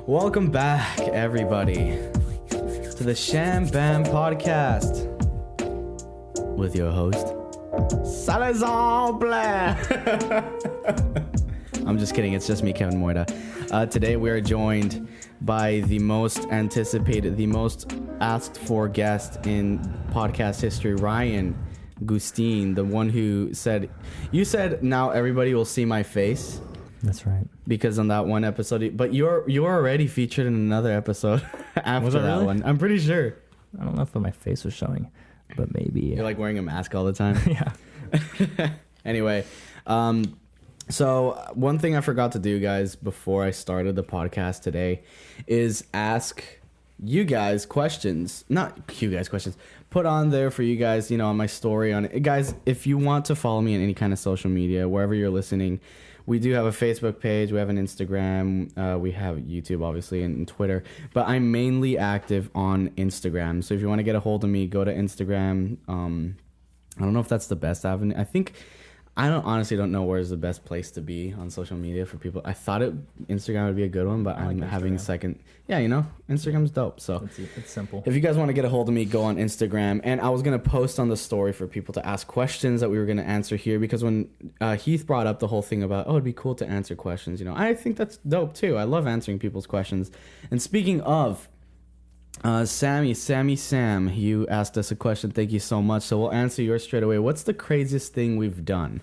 Welcome back, everybody, to the Sham Bam podcast with your host, Salazar Blair. I'm just kidding. It's just me, Kevin Moida. Today we are joined by the most anticipated, the most asked for guest in podcast history, Ryan Gustin, the one who said, you said now everybody will see my face. That's right. Because on that one episode, but you're already featured in another episode after that really? one. I'm pretty sure. I don't know if my face was showing, but maybe. You're like wearing a mask all the time. Yeah. Anyway, so one thing I forgot to do, guys, before I started the podcast today is ask you guys questions. Not you guys questions. Put on there for you guys, on my story on it. Guys, if you want to follow me on any kind of social media, wherever you're listening, we do have a Facebook page. We have an Instagram. We have YouTube, obviously, and Twitter. But I'm mainly active on Instagram. So if you want to get a hold of me, go to Instagram. I don't know if that's the best avenue. I honestly don't know where's the best place to be on social media for people. I thought Instagram would be a good one, but I'm having second. Yeah, Instagram's dope. So it's simple. If you guys want to get a hold of me, go on Instagram. And I was going to post on the story for people to ask questions that we were going to answer here. Because when Heath brought up the whole thing about, it'd be cool to answer questions, I think that's dope too. I love answering people's questions. And speaking of, Sam, you asked us a question. Thank you so much. So we'll answer yours straight away. What's the craziest thing we've done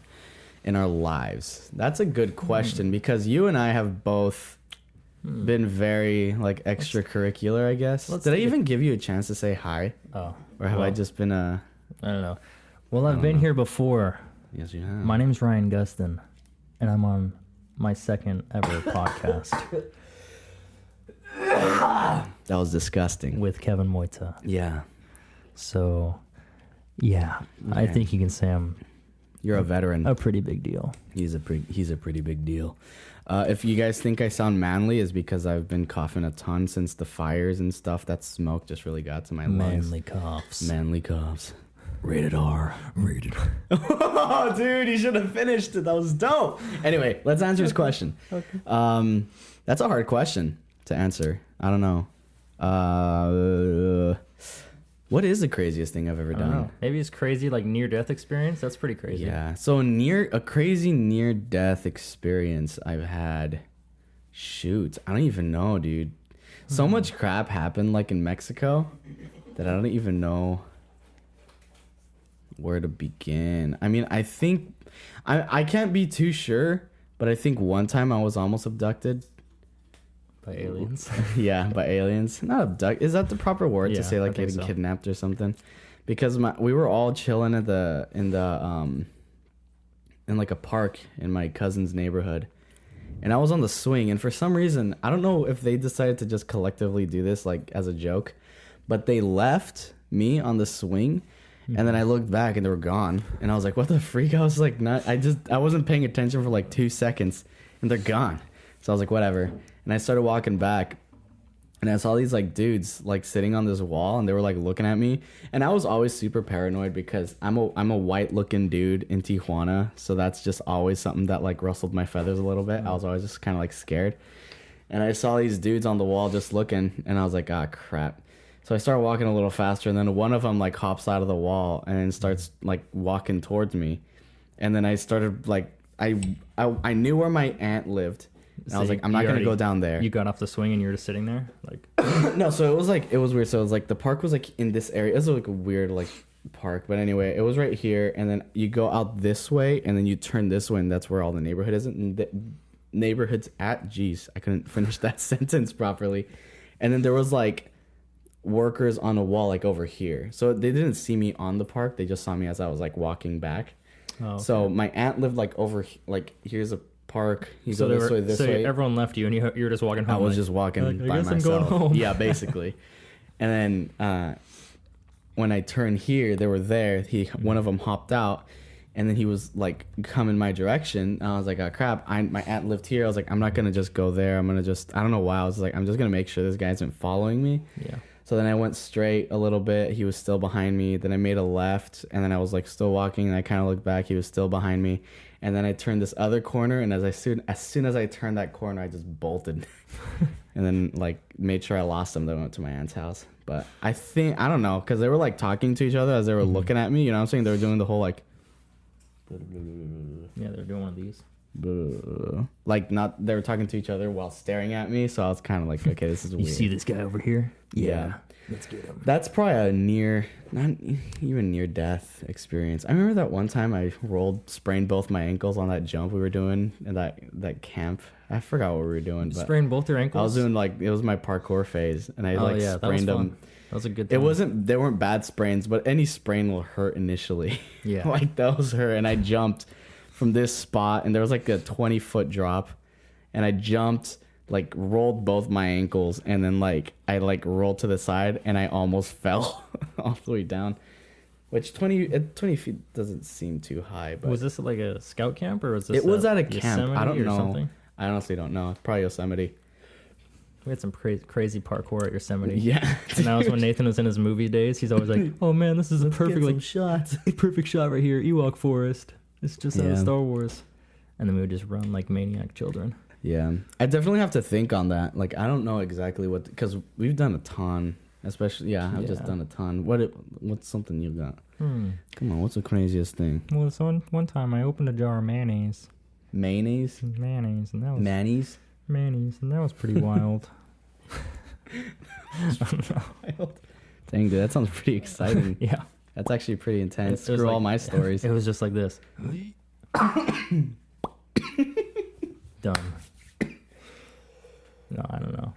in our lives? That's a good question because you and I have both been very extracurricular, I guess. Did I even give you a chance to say hi? Oh. Or have I just been I don't know. Well, I've been here before. Yes, you have. My name's Ryan Gustin, and I'm on my second ever podcast. That was disgusting. With Kevin Moita. Yeah. So, yeah. I think you can say I'm... You're a veteran. A pretty big deal. He's a pretty big deal. If you guys think I sound manly, is because I've been coughing a ton since the fires and stuff. That smoke just really got to my lungs. Manly coughs. Rated R. Oh, dude, you should have finished it. That was dope. Anyway, let's answer his question. Okay. That's a hard question to answer. I don't know. What is the craziest thing I've ever done? Maybe it's crazy, like near-death experience. That's pretty crazy. Yeah. So a crazy near-death experience I've had. Shoot, I don't even know, dude. So much crap happened in Mexico that I don't even know where to begin. I mean, I think I can't be too sure, but I think one time I was almost abducted. By aliens? Yeah, by aliens. Not abduct. Is that the proper word to say getting kidnapped or something? Because we were all chilling in a park in my cousin's neighborhood, and I was on the swing. And for some reason, I don't know if they decided to just collectively do this as a joke, but they left me on the swing, and then I looked back and they were gone. And I was like, "What the freak?" I was like, I wasn't paying attention for 2 seconds, and they're gone. So I was like, whatever. And I started walking back, and I saw these dudes sitting on this wall, and they were looking at me. And I was always super paranoid because I'm a white looking dude in Tijuana, so that's just always something that rustled my feathers a little bit. I was always just kind of scared. And I saw these dudes on the wall just looking, and I was like, ah, crap. So I started walking a little faster, and then one of them hops out of the wall and then starts walking towards me. And then I started I knew where my aunt lived. And I was like, I'm not going to go down there. You got off the swing and you were just sitting there? No, so it was weird. So it was the park was in this area. It was a weird park. But anyway, it was right here. And then you go out this way and then you turn this way, and that's where all the neighborhood is. And the neighborhood's at, jeez, I couldn't finish that sentence properly. And then there was workers on a wall over here. So they didn't see me on the park. They just saw me as I was walking back. Oh, okay. So my aunt lived over, here's a park. You go this way. Everyone left you, and you were just walking home. I was just walking by myself. I'm going home. Yeah, basically. And then when I turned here, they were there. One of them hopped out, and then he was coming my direction. And I was like, oh crap! My aunt lived here. I was like, I'm not gonna just go there. I'm gonna I don't know why. I was like, I'm just gonna make sure this guy isn't following me. Yeah. So then I went straight a little bit. He was still behind me. Then I made a left, and then I was still walking, and I kind of looked back. He was still behind me. And then I turned this other corner, and as soon as I turned that corner, I just bolted. And then like made sure I lost them. Then I went to my aunt's house. But I don't know, because they were like talking to each other as they were looking at me. You know what I'm saying? They were doing the whole like. Yeah, they're doing one of these. Like not, they were talking to each other while staring at me. So I was kind of like, okay, this is weird. You see this guy over here? Yeah. Let's get him. That's probably not even near death experience. I remember that one time I sprained both my ankles on that jump we were doing in that camp. I forgot what we were doing. But sprained both your ankles? I was doing it was my parkour phase, and I sprained them. That was a good time. They weren't bad sprains, but any sprain will hurt initially. Yeah. Like those hurt, and I jumped from this spot, and there was like a 20-foot drop, and I jumped, like rolled both my ankles, and then I rolled to the side, and I almost fell all the way down. Which 20 feet doesn't seem too high. But was this like a scout camp, or was this? It was at a camp. Yosemite I don't know. Something? I honestly don't know. It's probably Yosemite. We had some crazy parkour at Yosemite. Yeah, and that was when Nathan was in his movie days. He's always like, "Oh man, this is a perfect shot. Perfect shot right here. Ewok Forest. It's just out of Star Wars." And then we would just run like maniac children. Yeah, I definitely have to think on that. Like, I don't know exactly what, because we've done a ton. Especially, I've just done a ton. What's something you got? Come on, what's the craziest thing? Well, so one time I opened a jar of mayonnaise. Mayonnaise, and that was mayonnaise, and that was pretty wild. Wild. Dang, dude, that sounds pretty exciting. Yeah, that's actually pretty intense. Screw all my stories. It was just like this. Done. No, I don't know.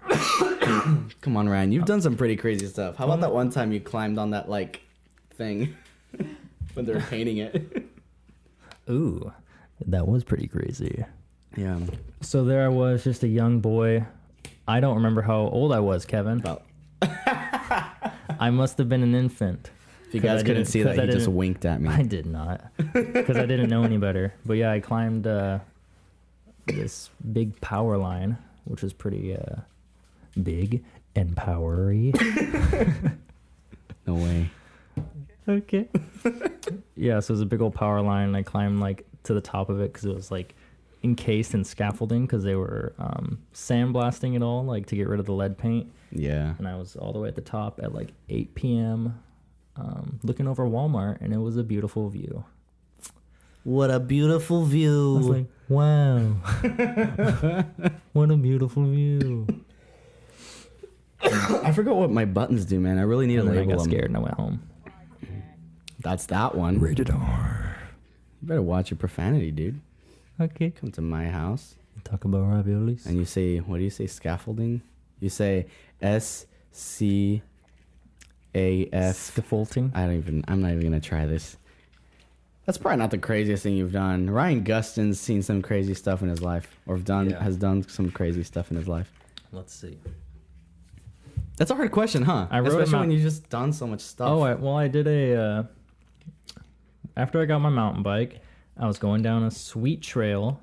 Come on, Ryan. You've done some pretty crazy stuff. How about that one time you climbed on that thing when they were painting it? Ooh, that was pretty crazy. Yeah. So there I was, just a young boy. I don't remember how old I was, Kevin. About. I must have been an infant. If you guys couldn't see that, he just winked at me. I did not, because I didn't know any better. But yeah, I climbed this big power line, which was pretty big and powery. No way. Okay. Yeah, so it was a big old power line, and I climbed to the top of it because it was encased in scaffolding, because they were sandblasting it all to get rid of the lead paint. Yeah. And I was all the way at the top at 8 p.m. Looking over Walmart, and it was a beautiful view. What a beautiful view. I was like, wow. What a beautiful view. I forgot what my buttons do, man. I really need to label them. I got scared and I went home. That's that one. Rated R. You better watch your profanity, dude. Okay. Come to my house. Talk about raviolis. And you say, what do you say, scaffolding? You say SCAF. Scaffolding. I'm not even going to try this. That's probably not the craziest thing you've done. Ryan Gustin's seen some crazy stuff in his life, or has done some crazy stuff in his life. Let's see. That's a hard question, huh? Especially when you've just done so much stuff. Oh, I did after I got my mountain bike, I was going down a sweet trail,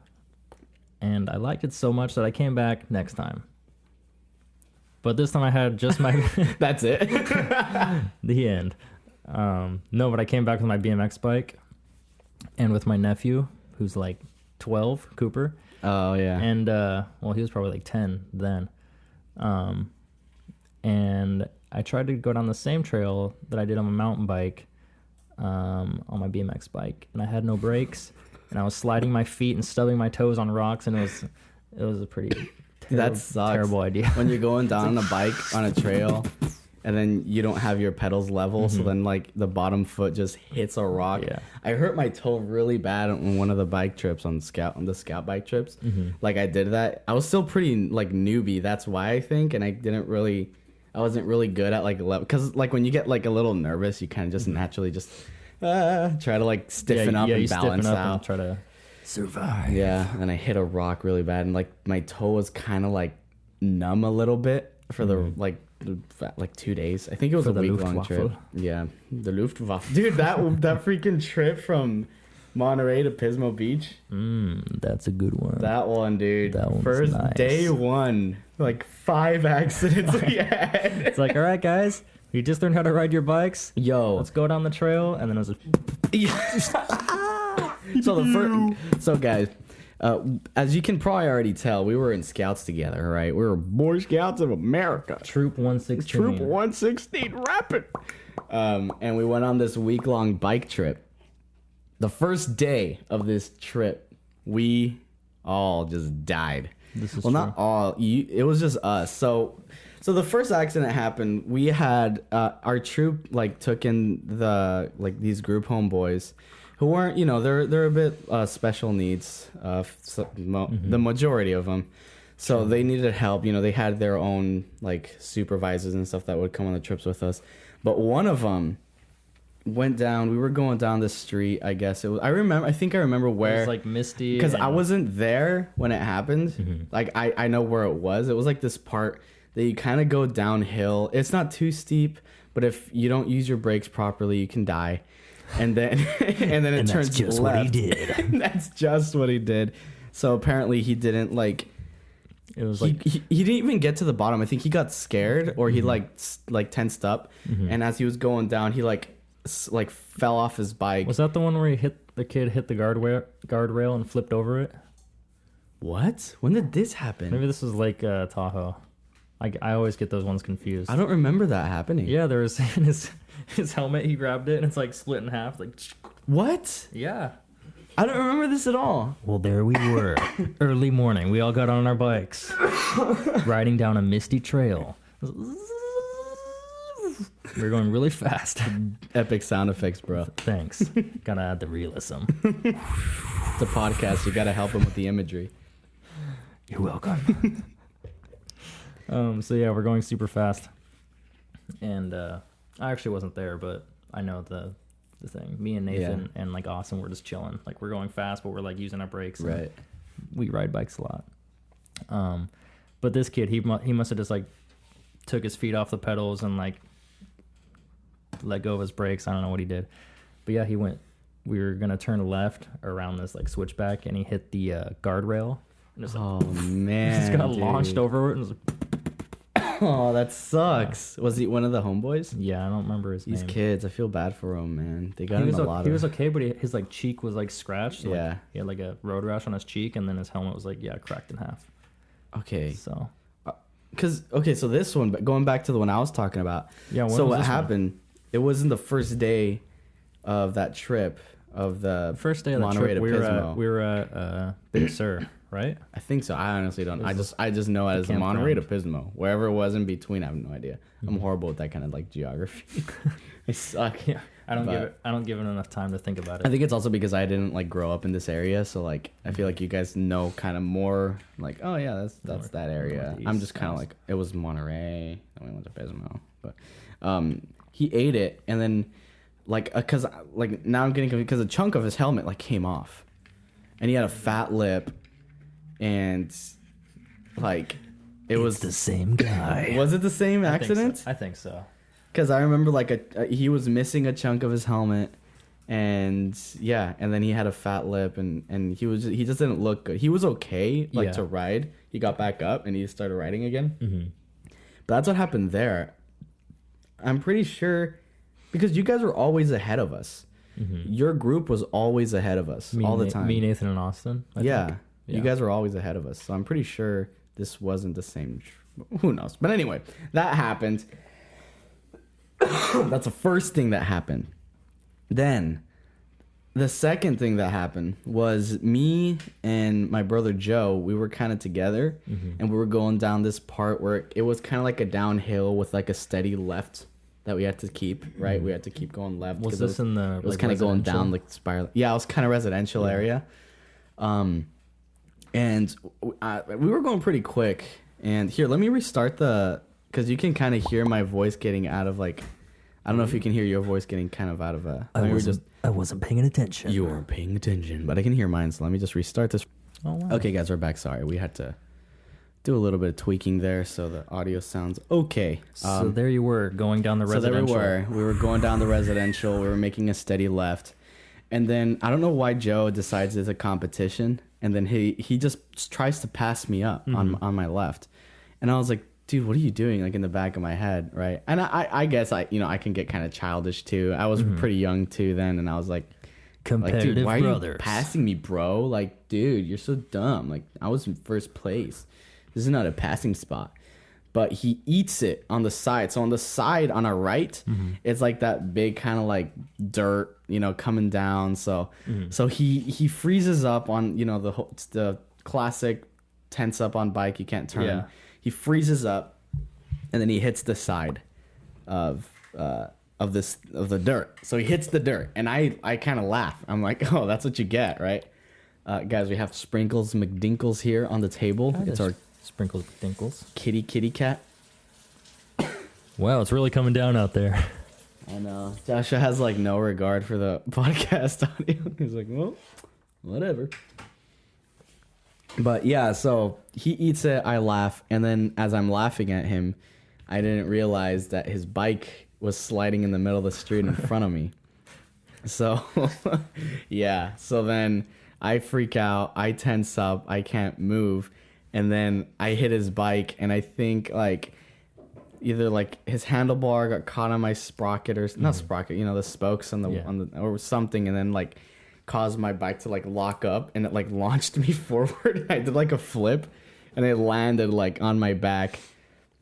and I liked it so much that I came back next time. But this time I had just my... That's it? The end. No, but I came back with my BMX bike, and with my nephew, who's 12, Cooper. Oh, yeah. And, he was probably 10 then. And I tried to go down the same trail that I did on my mountain bike, on my BMX bike, and I had no brakes, and I was sliding my feet and stubbing my toes on rocks, and it was a pretty terrible idea. When you're going down on a bike on a trail, and then you don't have your pedals level, so then the bottom foot just hits a rock. Yeah. I hurt my toe really bad on one of the bike trips on the scout bike trips. I did that. I was still pretty newbie. That's why I think, and I wasn't really good at because when you get a little nervous, you kind of just naturally just try to stiffen up and balance out. And try to survive. Yeah, and I hit a rock really bad, and my toe was kind of numb a little bit for the 2 days. I think it was a week-long trip. Yeah, the Luftwaffe, dude. That freaking trip from Monterey to Pismo Beach. That's a good one. That one, dude. That one's First nice. day one, 5 accidents we had. It's all right, guys. You just learned how to ride your bikes. Yo, let's go down the trail, and then it was So guys, as you can probably already tell, we were in Scouts together, right? We were Boy Scouts of America. Troop 116. Troop 116 Rapid. And we went on this week-long bike trip. The first day of this trip, we all just died. This is well, true. not all. It was just us. So the first accident happened. We had our troop took in these group homeboys who weren't, they're a bit special needs. The majority of them. So they needed help. They had their own supervisors and stuff that would come on the trips with us. But one of them went down. We were going down the street. I guess it was. I think I remember where. It was misty. Because I wasn't there when it happened. Mm-hmm. I know where it was. It was this part that you kind of go downhill. It's not too steep, but if you don't use your brakes properly, you can die. And then it turns that's just left. what he did. That's just what he did. So apparently he didn't It was he didn't even get to the bottom. I think he got scared or he tensed up, and as he was going down, he fell off his bike. Was that the one where the kid hit the guardrail and flipped over it? What? When did this happen? Maybe this was Tahoe. I always get those ones confused. I don't remember that happening. Yeah, there was in his helmet. He grabbed it and it's split in half. What? Yeah. I don't remember this at all. Well, there we were. Early morning. We all got on our bikes. Riding down a misty trail. We were going really fast. Epic sound effects, bro. Thanks. Gotta add the realism. It's a podcast. You gotta help him with the imagery. You're welcome. So yeah, we're going super fast. And I actually wasn't there, but I know the thing. Me and Nathan and Austin were just chilling. We're going fast, but we're using our brakes. Right. We ride bikes a lot. But this kid, he must have just took his feet off the pedals and let go of his brakes. I don't know what he did. But yeah, we were gonna turn left around this switchback, and he hit the guardrail. And man, he just got launched over it. And oh, that sucks. Was he one of the homeboys? Yeah, I don't remember his name. These kids, I feel bad for them, man. They got him a lot. He was okay, but his cheek was scratched. Yeah, he had a road rash on his cheek, and then his helmet was cracked in half. Okay. So, so this one, but going back to the one I was talking about. Yeah. So what happened? It wasn't the first day of that trip of the first day of Monterey the trip. to Pismo. We were at Big Sur, right? I think so. I honestly don't. I just know it as Monterey to Pismo. Wherever it was in between, I have no idea. I'm horrible with that kind of geography. I suck. Yeah. I don't give it enough time to think about it. I think it's also because I didn't grow up in this area, so I feel you guys know kind of more oh yeah, that's that area. Northeast, I'm just kind of it was Monterey, and we went to Pismo, but he ate it, and then because now I'm getting confused because a chunk of his helmet came off, and he had a fat lip, and it was the same guy. Was it the same accident? I think so. Because I remember he was missing a chunk of his helmet, and and then he had a fat lip, and he just didn't look good. He was okay to ride. He got back up and he started riding again. Mm-hmm. But that's what happened there. I'm pretty sure because you guys were always ahead of us. Mm-hmm. Your group was always ahead of us all the time. Me, Nathan, and Austin. I think. You guys were always ahead of us. So I'm pretty sure this wasn't the same. Who knows? But anyway, that happened. That's the first thing that happened. Then the second thing that happened was me and my brother Joe, we were kind of together, and we were going down this part where it was kind of a downhill with a steady left that we had to keep, right? We had to keep going left. Was this in the it was kind of going down spiral. Yeah, it was kind of residential area. And we were going pretty quick. And here, let me restart because you can kind of hear my voice getting out of I don't know if you can hear your voice getting kind of out of a. I wasn't paying attention. You weren't paying attention, but I can hear mine. So let me just restart this. Oh, wow. Okay, guys, we're back. Sorry, we had to do a little bit of tweaking there so the audio sounds okay. So there you were going down the residential. So there we were going down the residential. We were making a steady left, and then I don't know why Joe decides it's a competition, and then he just tries to pass me up on my left, and I was like, dude, what are you doing? In the back of my head, right? And I guess I can get kind of childish too. I was pretty young too then, and I was like, Competitive dude, why brothers. are you passing me, bro? Like, dude, you're so dumb. Like, I was in first place. This is not a passing spot. But he eats it on the side. So on the side on our right, it's like that big kind of like dirt, coming down. So so he freezes up on, the classic tense up on bike. You can't turn. Yeah. He freezes up, and then he hits the side of the dirt. So he hits the dirt, and I kind of laugh. I'm like, oh, that's what you get, right? Guys, we have Sprinkles McDinkles here on the table. It's our Sprinkles Dinkles. kitty cat. Wow, it's really coming down out there. I know. Joshua has like no regard for the podcast audio. He's like, well, whatever. But yeah, so he eats it, I laugh, and then as I'm laughing at him, I didn't realize that his bike was sliding in the middle of the street in front of me. So, yeah. So then I freak out, I tense up, I can't move, and then I hit his bike, and I think like either like his handlebar got caught on my sprocket or not sprocket, the spokes on the or something, and then like caused my bike to like lock up, and it like launched me forward. I did like a flip, and it landed like on my back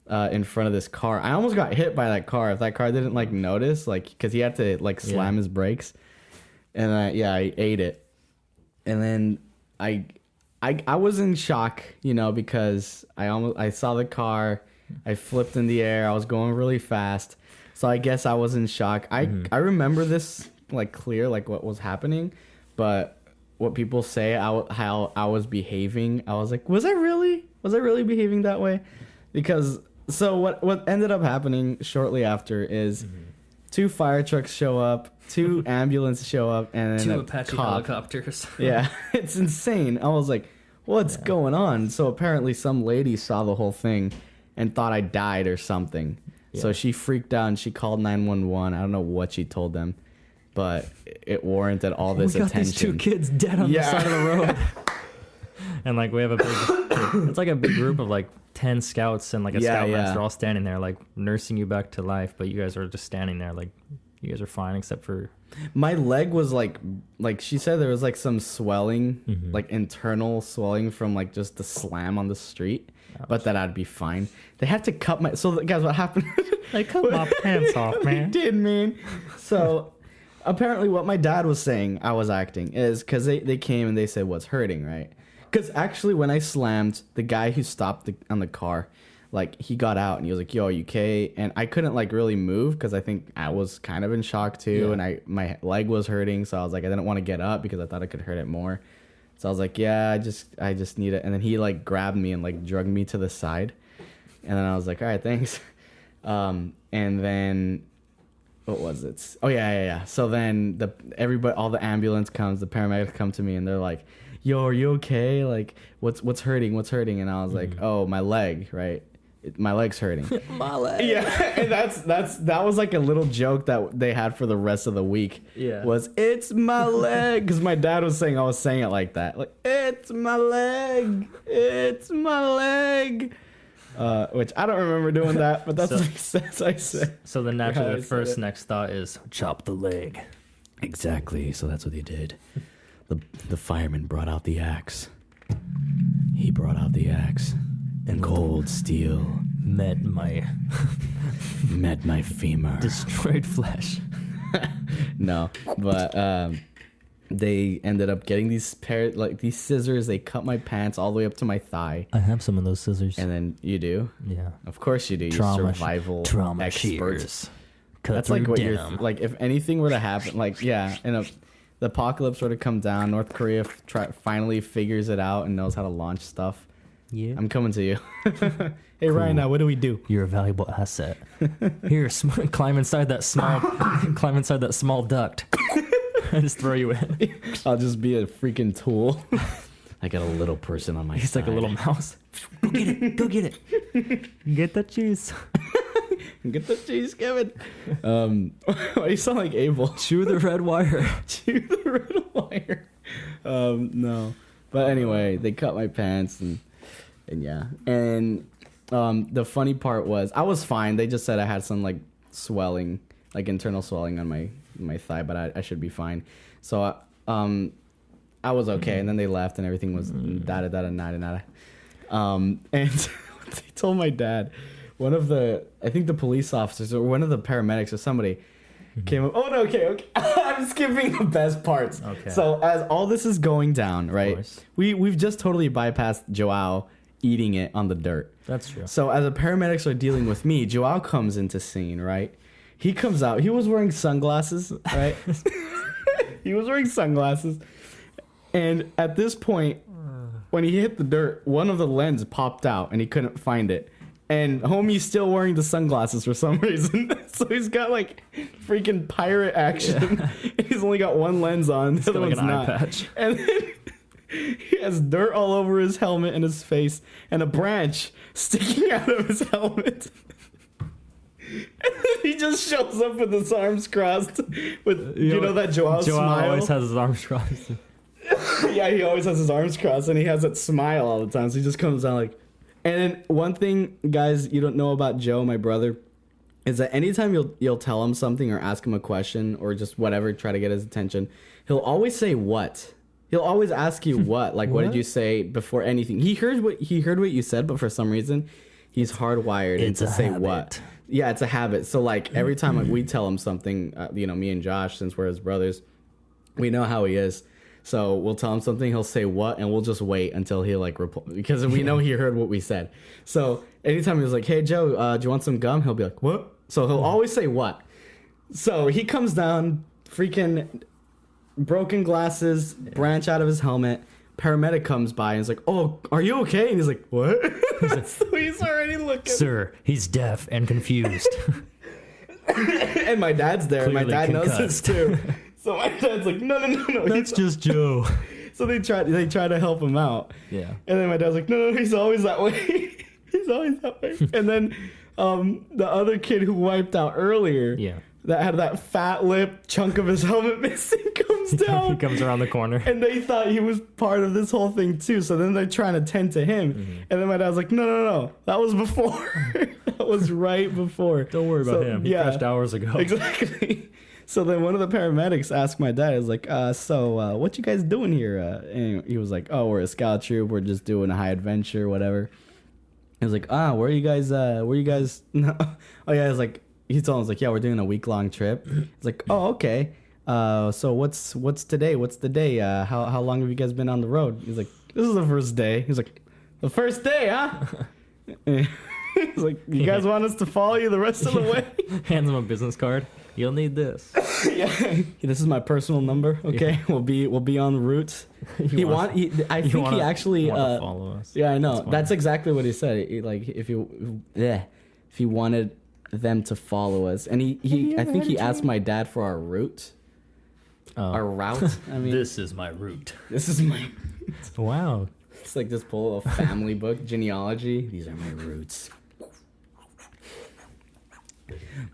in front of this car. I almost got hit by that car if that car didn't like notice, like because he had to like slam his brakes, and I ate it, and then I was in shock, because I saw the car, I flipped in the air, I was going really fast, so I guess I was in shock. I remember this like clear, like what was happening, but what people say how I was behaving, I was like, was I really behaving that way? Because so what ended up happening shortly after is 2 fire trucks show up, 2 ambulances show up, and then 2 a Apache cop. helicopters. Yeah. It's insane. I was like, what's going on? So apparently some lady saw the whole thing and thought I died or something. Yeah. So she freaked out and she called 911. I don't know what she told them, but it warranted all this attention. We got these 2 kids dead on the side of the road. And like we have a big, it's like a big group of like 10 scouts and like a scout master all standing there like nursing you back to life, but you guys are just standing there like you guys are fine except for my leg was like she said there was like some swelling, like internal swelling from like just the slam on the street. But that I'd be fine. They had to cut my... So, guys, what happened? They cut my pants off, man. They did, man. So, apparently what my dad was saying I was acting is... Because they came and they said, what's hurting, right? Because actually, when I slammed, the guy who stopped on the car, like, he got out and he was like, yo, are you okay? And I couldn't, like, really move because I think I was kind of in shock, too. Yeah. And my leg was hurting, so I was like, I didn't want to get up because I thought I could hurt it more. So I was like, yeah, I just need it. And then he like grabbed me and like drugged me to the side. And then I was like, all right, thanks. And then what was it? Oh yeah. So then all the ambulance comes, the paramedics come to me and they're like, yo, are you okay? Like what's hurting? And I was like, oh, my leg, right? My leg's hurting. My leg. Yeah, and that was like a little joke that they had for the rest of the week. Yeah, was it's my leg? Because my dad was saying I was saying it like that, like it's my leg, which I don't remember doing that, but that's what he says. I said. So the next thought is chop the leg. Exactly. So that's what he did. The fireman brought out the axe. He brought out the axe. And cold steel met my femur. Destroyed flesh. No, but they ended up getting these scissors. They cut my pants all the way up to my thigh. I have some of those scissors. And then you do? Yeah. Of course you do. You're survival expert. Shears. That's like what you're like. If anything were to happen, like the apocalypse were to come down, North Korea finally figures it out and knows how to launch stuff. Yeah, I'm coming to you. Hey, cool. Ryan, now what do we do? You're a valuable asset. Here, climb inside that small duct. I just throw you in. I'll just be a freaking tool. I got a little person on my side. He's like a little mouse. Go get it. Get the cheese. Get the cheese, Kevin. Why do you sound like Abel? Chew the red wire. Chew the red wire. No. But anyway, they cut my pants and yeah. And the funny part was I was fine. They just said I had some like swelling, like internal swelling on my thigh, but I should be fine. So I was okay, and then they left, and everything was nada. And they told my dad, I think the police officers or one of the paramedics or somebody came up. Oh no, okay. I'm skipping the best parts. Okay. So as all this is going down, right? We've just totally bypassed Joao eating it on the dirt. That's true. So as the paramedics are dealing with me, Joao comes into scene, right? He comes out. He was wearing sunglasses, right? He was wearing sunglasses. And at this point, when he hit the dirt, one of the lens popped out and he couldn't find it. And homie's still wearing the sunglasses for some reason. So he's got like freaking pirate action. Yeah. He's only got one lens on. The other like one's an not. eye patch. And then he has dirt all over his helmet and his face and a branch sticking out of his helmet. And then he just shows up with his arms crossed with, you know that Joao smile? Always has his arms crossed. Yeah, he always has his arms crossed and he has that smile all the time. So he just comes out like... And then one thing, guys, you don't know about Joe, my brother, is that anytime you'll tell him something or ask him a question or just whatever, try to get his attention, he'll always say what. He'll always ask you what. Like, what did you say before anything? He heard what you said, but for some reason, he's hardwired into say habit. What. Yeah, it's a habit. So, like, every time we tell him something, me and Josh, since we're his brothers, we know how he is. So we'll tell him something, he'll say what, and we'll just wait until he like because we know he heard what we said. So anytime he was like, "Hey Joe, do you want some gum?" He'll be like, "What?" So he'll always say what. So he comes down, freaking broken glasses, branch out of his helmet. Paramedic comes by and is like, "Oh, are you okay?" And he's like, "What?" So he's already looking. Sir, he's deaf and confused. And my dad's there. Clearly my dad knows this too. So my dad's like, no. That's just Joe. So they try to help him out. Yeah. And then my dad's like, no, he's always that way. He's always that way. And then the other kid who wiped out earlier, that had that fat lip chunk of his helmet missing comes down. He comes around the corner. And they thought he was part of this whole thing too. So then they're trying to tend to him. Mm-hmm. And then my dad's like, no. That was before. That was right before. Don't worry about him. He crashed hours ago. Exactly. So then one of the paramedics asked my dad, "Is like, so what you guys doing here?" And he was like, "Oh, we're a scout troop. We're just doing a high adventure, whatever." He was like, "Where are you guys? No. Oh yeah." I was like, he told him, "Yeah, we're doing a week-long trip." He's like, "Oh, okay. So what's today? What's the day? How long have you guys been on the road?" He's like, "This is the first day." He's like, "The first day, huh?" He's like, "You guys want us to follow you the rest of the way?" Hands him a business card. You'll need this. Yeah, this is my personal number. Okay, yeah. We'll be on route. I think he actually follow us. Yeah, I know. That's exactly what he said. If he wanted them to follow us, and I think he asked my dad for our route. Our route. I mean, this is my route. This is my. Wow. It's like this pull a family book genealogy. These are my roots.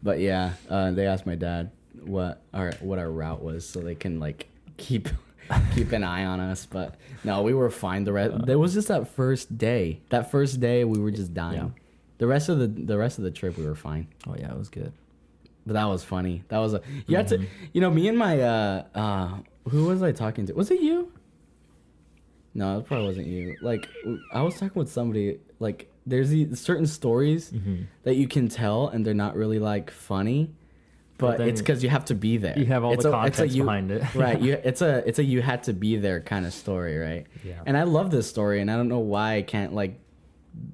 But yeah, they asked my dad what our route was, so they can like keep an eye on us. But no, we were fine. There was just that first day. That first day, we were just dying. Yeah. The rest of the trip, we were fine. Oh yeah, it was good. But that was funny. That was had to, me and my who was I talking to? Was it you? No, it probably wasn't you. Like I was talking with somebody like. There's these certain stories that you can tell, and they're not really like funny, but it's because you have to be there. You have all the context behind it, right? It's a you had to be there kind of story, right? Yeah. And I love this story, and I don't know why I can't like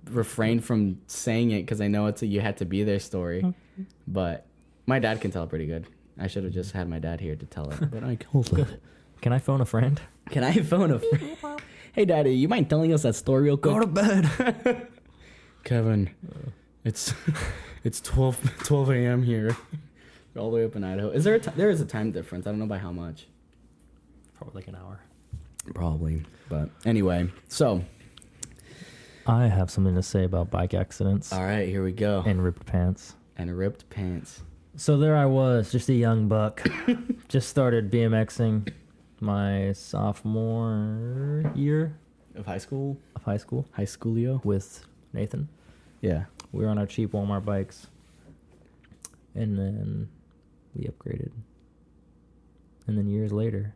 refrain from saying it because I know it's a you had to be there story, but my dad can tell it pretty good. I should have just had my dad here to tell it, but I can't. Can I phone a friend? Can I phone a friend? Hey, Daddy, you mind telling us that story real quick? Go to bed. Kevin, it's 12 a.m. here, all the way up in Idaho. There is a time difference. I don't know by how much. Probably like an hour. Probably, but anyway. So, I have something to say about bike accidents. All right, here we go. And ripped pants. So there I was, just a young buck, just started BMXing my sophomore year of high school. High schoolio with Nathan. Yeah. We were on our cheap Walmart bikes. And then we upgraded. And then years later,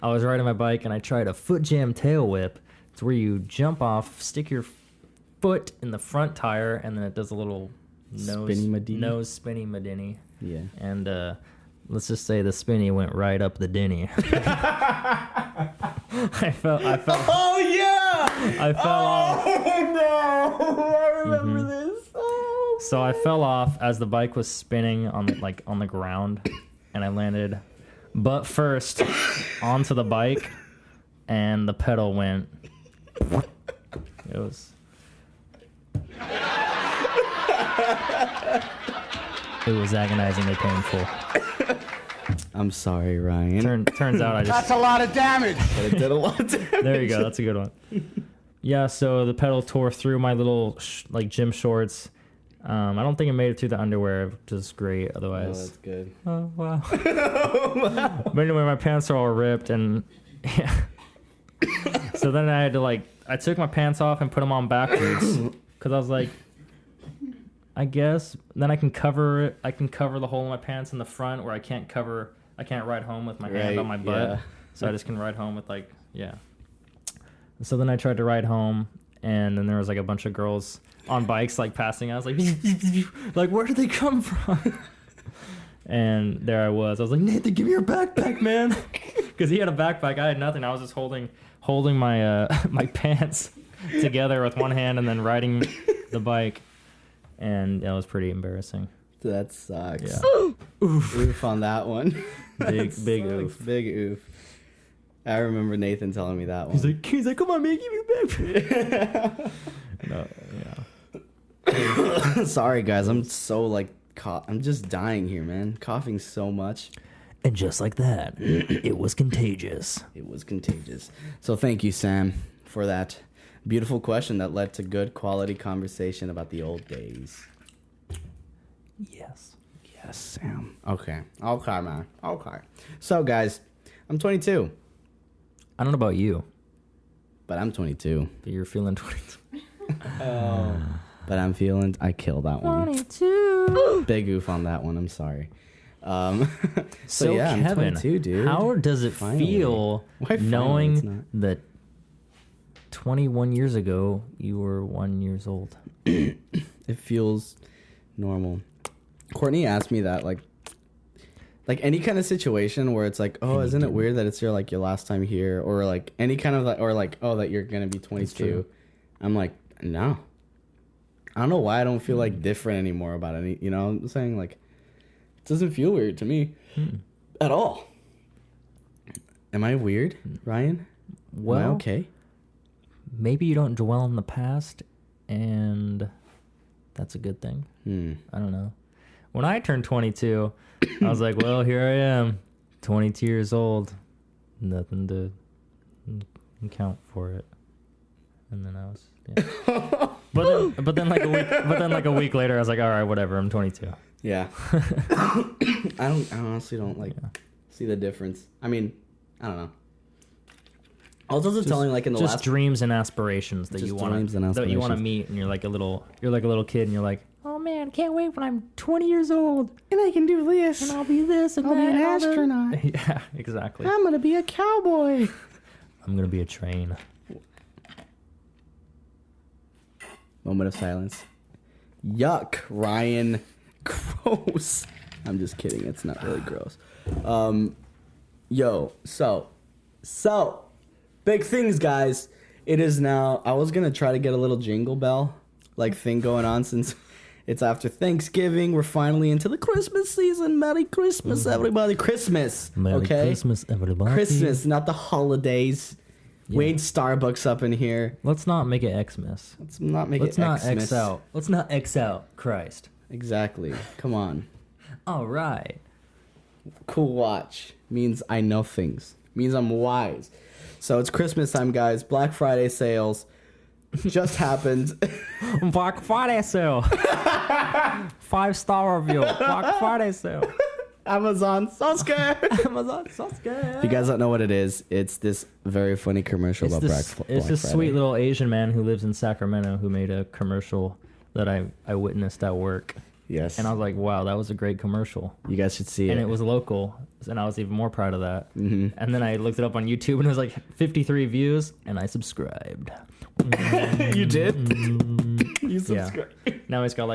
I was riding my bike and I tried a foot jam tail whip. It's where you jump off, stick your foot in the front tire, and then it does a little nose spinny Medini. Yeah. And let's just say the spinny went right up the dinny. I felt. Oh yeah! I fell off. Oh no! I remember this. Oh. So I fell off as the bike was spinning on the ground, and I landed butt first onto the bike, and the pedal went. It was. It was agonizingly painful. I'm sorry, Ryan. Turns out I just... That's a lot of damage. But it did a lot of damage. There you go. That's a good one. Yeah, so the pedal tore through my little gym shorts. I don't think it made it through the underwear, which is great. Oh, Otherwise... that's good. Oh, wow. But anyway, my pants are all ripped, and... Yeah. So then I had to, I took my pants off and put them on backwards, because I was like... I guess then I can cover it. I can cover the hole in my pants in the front where I can't ride home with my hand on my butt. Yeah. So I just can ride home with So then I tried to ride home, and then there was a bunch of girls on bikes passing. I was like, where did they come from? And there I was. I was like, Nathan, give me your backpack, man, because he had a backpack. I had nothing. I was just holding my my pants together with one hand and then riding the bike. And that was pretty embarrassing. That sucks. Yeah. Oof on that one. Big oof. Big oof. I remember Nathan telling me that one. He's like, come on, man, give me your backpack. No, yeah. Sorry, guys. I'm so I'm just dying here, man. Coughing so much. And just like that, it was contagious. It was contagious. So thank you, Sam, for that beautiful question that led to good quality conversation about the old days. Yes. Yes, Sam. Okay, man. Okay. So, guys, I'm 22. I don't know about you, But I'm 22. but you're feeling 22. But I'm feeling... I killed that one. 22. Big oof on that one. I'm sorry. So yeah, I'm Kevin, 22, dude. how does it Finally. feel Why finally? It's knowing not. that 21 years ago you were 1 year old? It feels normal. Courtney asked me that, like any kind of situation where it's like, oh, isn't it weird that it's your last time here, or any kind of oh, that you're gonna be 22. I'm like, no. I don't know why I don't feel different anymore about any. You know what I'm saying? It doesn't feel weird to me at all. Am I weird, Ryan? Well, Am I okay? maybe you don't dwell in the past, and that's a good thing. I don't know. When I turned 22, I was like, well, here I am, 22 years old. Nothing to count for it. And then I was, yeah. but then a week later, I was like, all right, whatever, I'm 22. Yeah. I honestly don't see the difference. I mean, I don't know. I was also telling in the just last dreams and aspirations that you want to meet, and you're like a little kid, and you're like, oh man, can't wait when I'm 20 years old and I can do this and I'll be this and I'll that. be an and all that." astronaut. Yeah, exactly. I'm gonna be a cowboy. I'm gonna be a train. Moment of silence. Yuck, Ryan. Gross. I'm just kidding. It's not really gross. So big things, guys. It is now. I was gonna try to get a little jingle bell thing going on since it's after Thanksgiving. We're finally into the Christmas season. Merry Christmas, everybody. Christmas. Merry Christmas, everybody. Christmas, not the holidays. Yeah. We ain't Starbucks up in here. Let's not make it Xmas. Let's not make Let's it not Xmas. X out. Let's not X out Christ. Exactly. Come on. All right. Cool watch means I know things. Means I'm wise. So it's Christmas time, guys. Black Friday sales just happened. Black Friday sale. 5-star review. Black Friday sale. Amazon, so scared. Amazon, so scared. If you guys don't know what it is, it's this very funny commercial about Black Friday. It's this sweet little Asian man who lives in Sacramento who made a commercial that I witnessed at work. Yes. And I was like, wow, that was a great commercial. You guys should see it. And it was local, and I was even more proud of that. Mm-hmm. And then I looked it up on YouTube, and it was like 53 views, and I subscribed. You did? You subscribed? Yeah. Now he's got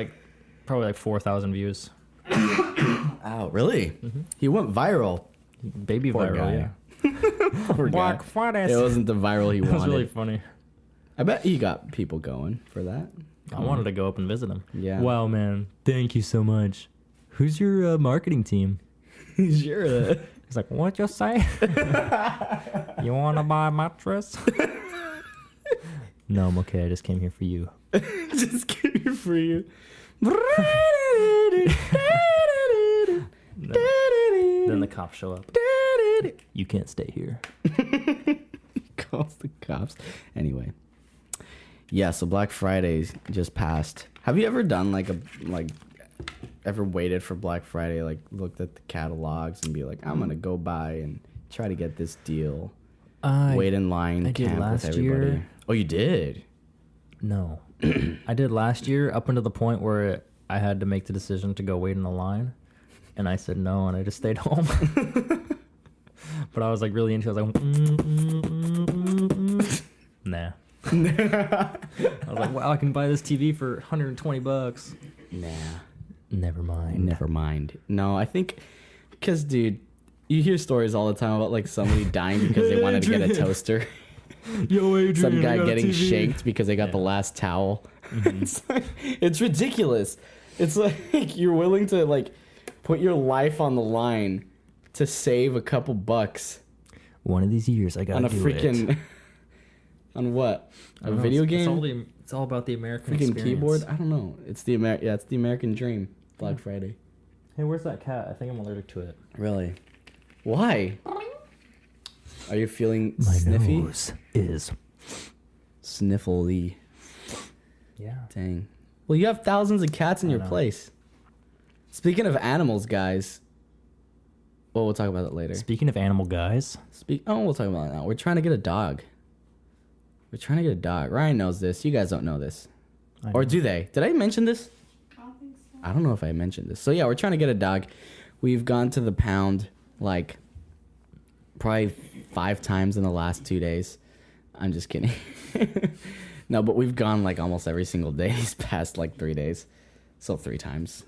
probably like 4,000 views. Oh, really? Mm-hmm. He went viral. Baby Poor viral, guy. yeah. Poor guy. Black Friday. It wasn't the viral he That wanted. was really funny. I bet he got people going for that. I wanted to go up and visit him. Yeah. Wow, man. Thank you so much. Who's your marketing team? Sure. He's like, what you say? You want to buy a mattress? No, I'm okay. I just came here for you. Just kidding for you. Then the cops show up. You can't stay here. Calls the cops. Anyway. Yeah, so Black Friday just passed. Have you ever done ever waited for Black Friday, like looked at the catalogs and be like, I'm gonna go buy and try to get this deal? Wait in line, I did camp last with everybody. year. Oh, you did? No. I did last year up until the point where I had to make the decision to go wait in the line. And I said no, and I just stayed home. But I was like really into it. I was like, nah. I was like, wow, I can buy this TV for $120. Nah. Never mind. Never mind. No, I think, because, dude, you hear stories all the time about like somebody dying because they wanted to get a toaster. Yo, Adrian, Some guy getting shanked because they got the last towel. Mm-hmm. It's ridiculous. It's like you're willing to like put your life on the line to save a couple bucks. One of these years, I gotta on a do freaking it. On what? A I don't know, video it's game? It's all about the American Freaking experience. keyboard? I don't know. It's the it's the American dream. Black Friday. Hey, where's that cat? I think I'm allergic to it. Really? Why? Are you feeling My sniffy? nose is. Sniffly. Yeah. Dang. Well, you have thousands of cats in your know. place. Speaking of animals, guys. Well, we'll talk about that later. Speaking of animal guys. We'll talk about it now. We're trying to get a dog. Ryan knows this. You guys don't know this. Or do they? Did I mention this? I don't think so. I don't know if I mentioned this. So yeah, we're trying to get a dog. We've gone to the pound like probably 5 times in the last 2 days. I'm just kidding. No, but we've gone like almost every single day these past like 3 days. So 3 times.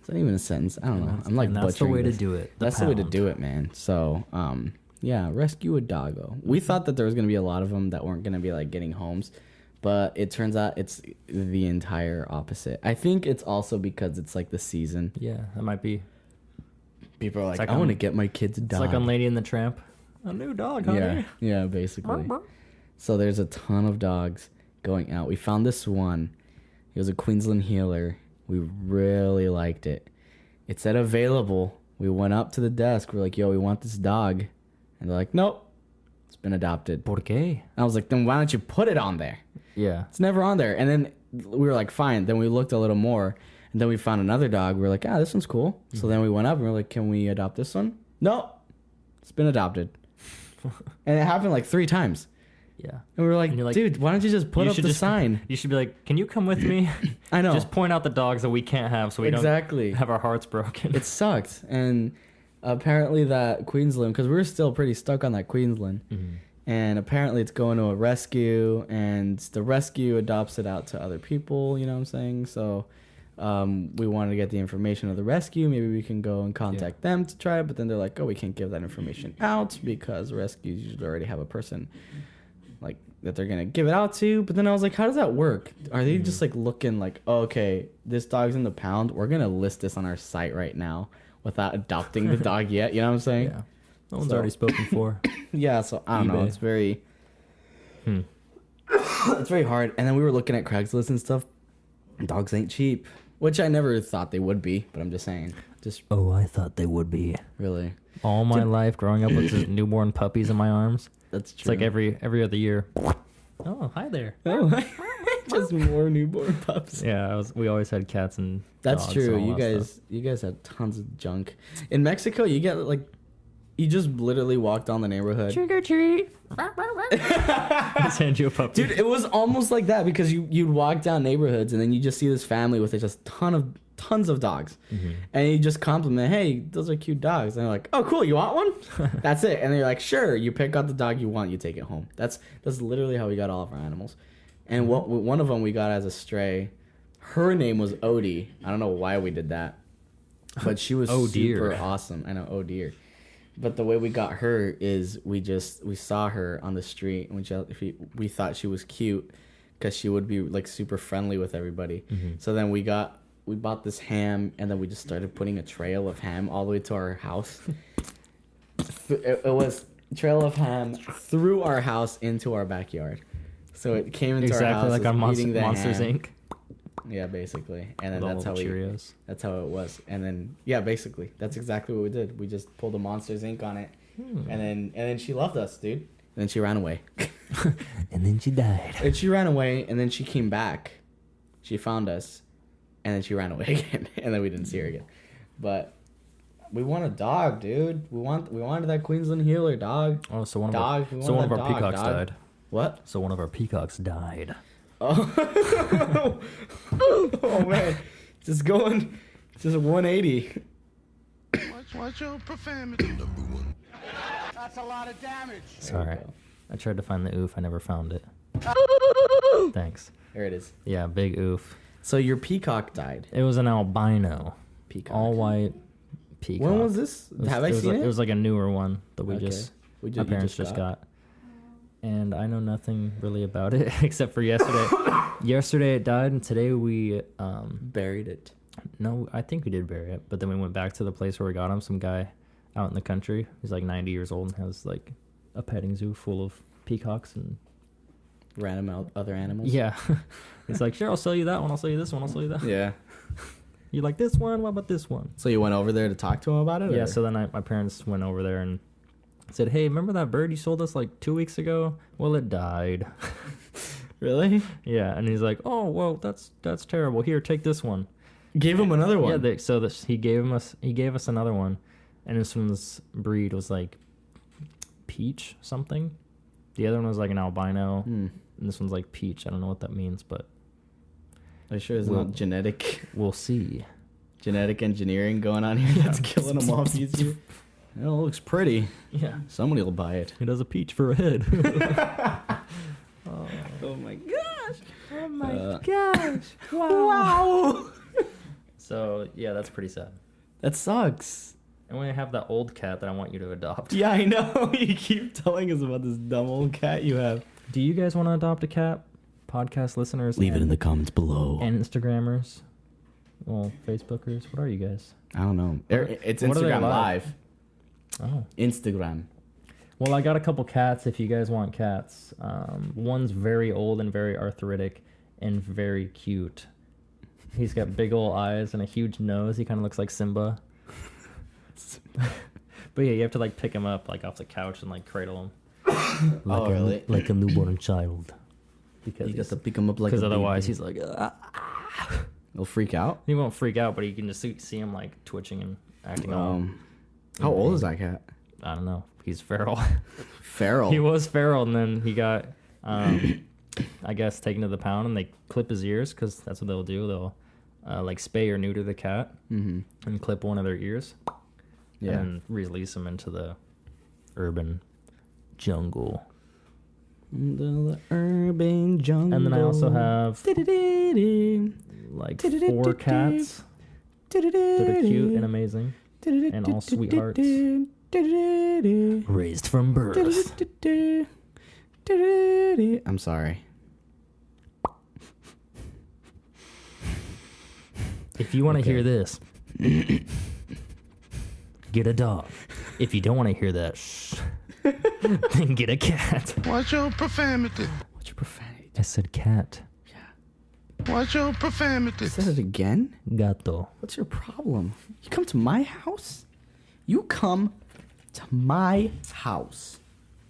Is that even a sentence? I don't know. I'm like And that's the butchering way this. to do it. That's the way to do it, man. So, yeah, rescue a doggo. We thought that there was going to be a lot of them that weren't going to be like getting homes, but it turns out it's the entire opposite. I think it's also because it's like the season. Yeah, that might be. People are like, like I want to on- get my kids a dog. It's like on Lady and the Tramp. A new dog, honey. Yeah, basically. So there's a ton of dogs going out. We found this one. It was a Queensland healer. We really liked it. It said available. We went up to the desk. We're like, yo, we want this dog. And they're like, nope, it's been adopted. ¿Por qué? I was like, then why don't you put it on there? Yeah. It's never on there. And then we were like, fine. Then we looked a little more. And then we found another dog. We were like, this one's cool. Mm-hmm. So then we went up and we were like, can we adopt this one? No, it's been adopted. And it happened like 3 times. Yeah. And we were like, And you're like, dude, why don't you just put up the sign? You should be like, can you come with me? I know. Just point out the dogs that we can't have so we Exactly. don't have our hearts broken. It sucked. And apparently that Queensland, because we were still pretty stuck on that Queensland. Mm-hmm. And apparently it's going to a rescue, and the rescue adopts it out to other people, you know what I'm saying? So we wanted to get the information of the rescue. Maybe we can go and contact them to try it, but then they're like, oh, we can't give that information out because rescues usually already have a person like that they're gonna give it out to. But then I was like, how does that work? Are they just like looking like, oh, okay, this dog's in the pound, we're gonna list this on our site right now without adopting the dog yet, you know what I'm saying? Yeah. That one's already spoken for. Yeah, so I don't know, eBay. it's very it's very hard. And then we were looking at Craigslist and stuff. Dogs ain't cheap, which I never thought they would be, but I'm just saying, just Oh, I thought they would be. really, All my life growing up with the newborn puppies in my arms. that's It's true. like every other year. Oh, hi there. oh, just more newborn pups. Yeah, we always had cats and That's dogs true. and all You that guys, stuff. you guys had tons of junk. In Mexico, you get like, you just literally walk down the neighborhood. Trick or treat. Just hand you a puppy. Dude, it was almost like that because you'd walk down neighborhoods and then you just see this family with just a ton of tons of dogs. And you just compliment, hey, those are cute dogs. And they're like, oh, cool, you want one? That's it. And they're like, sure, you pick out the dog you want, you take it home. That's literally how we got all of our animals. And one of them we got as a stray. Her name was Odie. I don't know why we did that, but she was super awesome. I know, oh dear. But the way we got her is we saw her on the street and we thought she was cute because she would be like super friendly with everybody. So then we bought this ham, and then we just started putting a trail of ham all the way to our house. It was a trail of ham through our house into our backyard. So it came into our house like on Monsters ham. Inc. Yeah, basically, and then that's how it was, and then basically that's exactly what we did. We just pulled a Monsters Inc. on it, and then she loved us, dude. And then she ran away, and then she died. And she ran away, and then she came back. She found us, and then she ran away again, and then we didn't see her again. But we want a dog, dude. We wanted that Queensland Heeler dog. Oh, so one of our peacocks died. What? So one of our peacocks died. Oh, oh man, just 180. Watch your profanity. Number one. That's a lot of damage. Sorry, I tried to find the oof. I never found it. Thanks. There it is. Yeah, big oof. So your peacock died. It was an albino peacock, all white peacock. When was this? Have I seen it? It was like a newer one that my parents just got. And I know nothing really about it except for yesterday. Yesterday it died, and today we buried it. No, I think we did bury it, but then we went back to the place where we got him. Some guy out in the country. He's like 90 years old and has like a petting zoo full of peacocks and random other animals. Yeah. He's like, sure, I'll sell you that one. I'll sell you this one. I'll sell you that. Yeah. You like this one? What about this one? So you went over there to talk to him about it? Yeah. Or? So then my parents went over there and said, hey, remember that bird you sold us like 2 weeks ago? Well, it died. Really? Yeah. And he's like, oh, well, that's terrible. Here, take this one. Gave him another one. Yeah. He gave us another one, and this one's breed was like peach something. The other one was like an albino, and this one's like peach. I don't know what that means, but are you sure it's not genetic? We'll see. Genetic engineering going on here that's killing them off easier. It looks pretty. Yeah. Somebody will buy it. It has a peach for a head. Oh my gosh. Oh my gosh. Wow. So, yeah, that's pretty sad. That sucks. And we have that old cat that I want you to adopt. Yeah, I know. You keep telling us about this dumb old cat you have. Do you guys want to adopt a cat? Podcast listeners? Leave it in the comments below. And Instagrammers? Well, Facebookers? What are you guys? I don't know. It's Instagram Live. Oh. Instagram. Well, I got a couple cats if you guys want cats. One's very old and very arthritic and very cute. He's got big old eyes and a huge nose. He kind of looks like Simba. But yeah, you have to like pick him up like off the couch and like cradle him. Really? Like a newborn child. Because you got to pick him up like a Because otherwise baby. he's like... He'll freak out? He won't freak out, but you can just see him like twitching and acting all... How old is that cat? I don't know. He's feral. Feral? He was feral, and then he got, I guess, taken to the pound, and they clip his ears, because that's what they'll do. They'll, like, spay or neuter the cat and clip one of their ears. Yeah. And release them into the urban jungle. The urban jungle. And then I also have, like, 4 cats that are cute and amazing. And all sweethearts. Raised from birth. I'm sorry. If you want to hear this, get a dog. If you don't want to hear that, then get a cat. Watch your profanity. What's your profanity? I said cat. Watch your profanity. Said it again? Gato. What's your problem? You come to my house? You come to my house.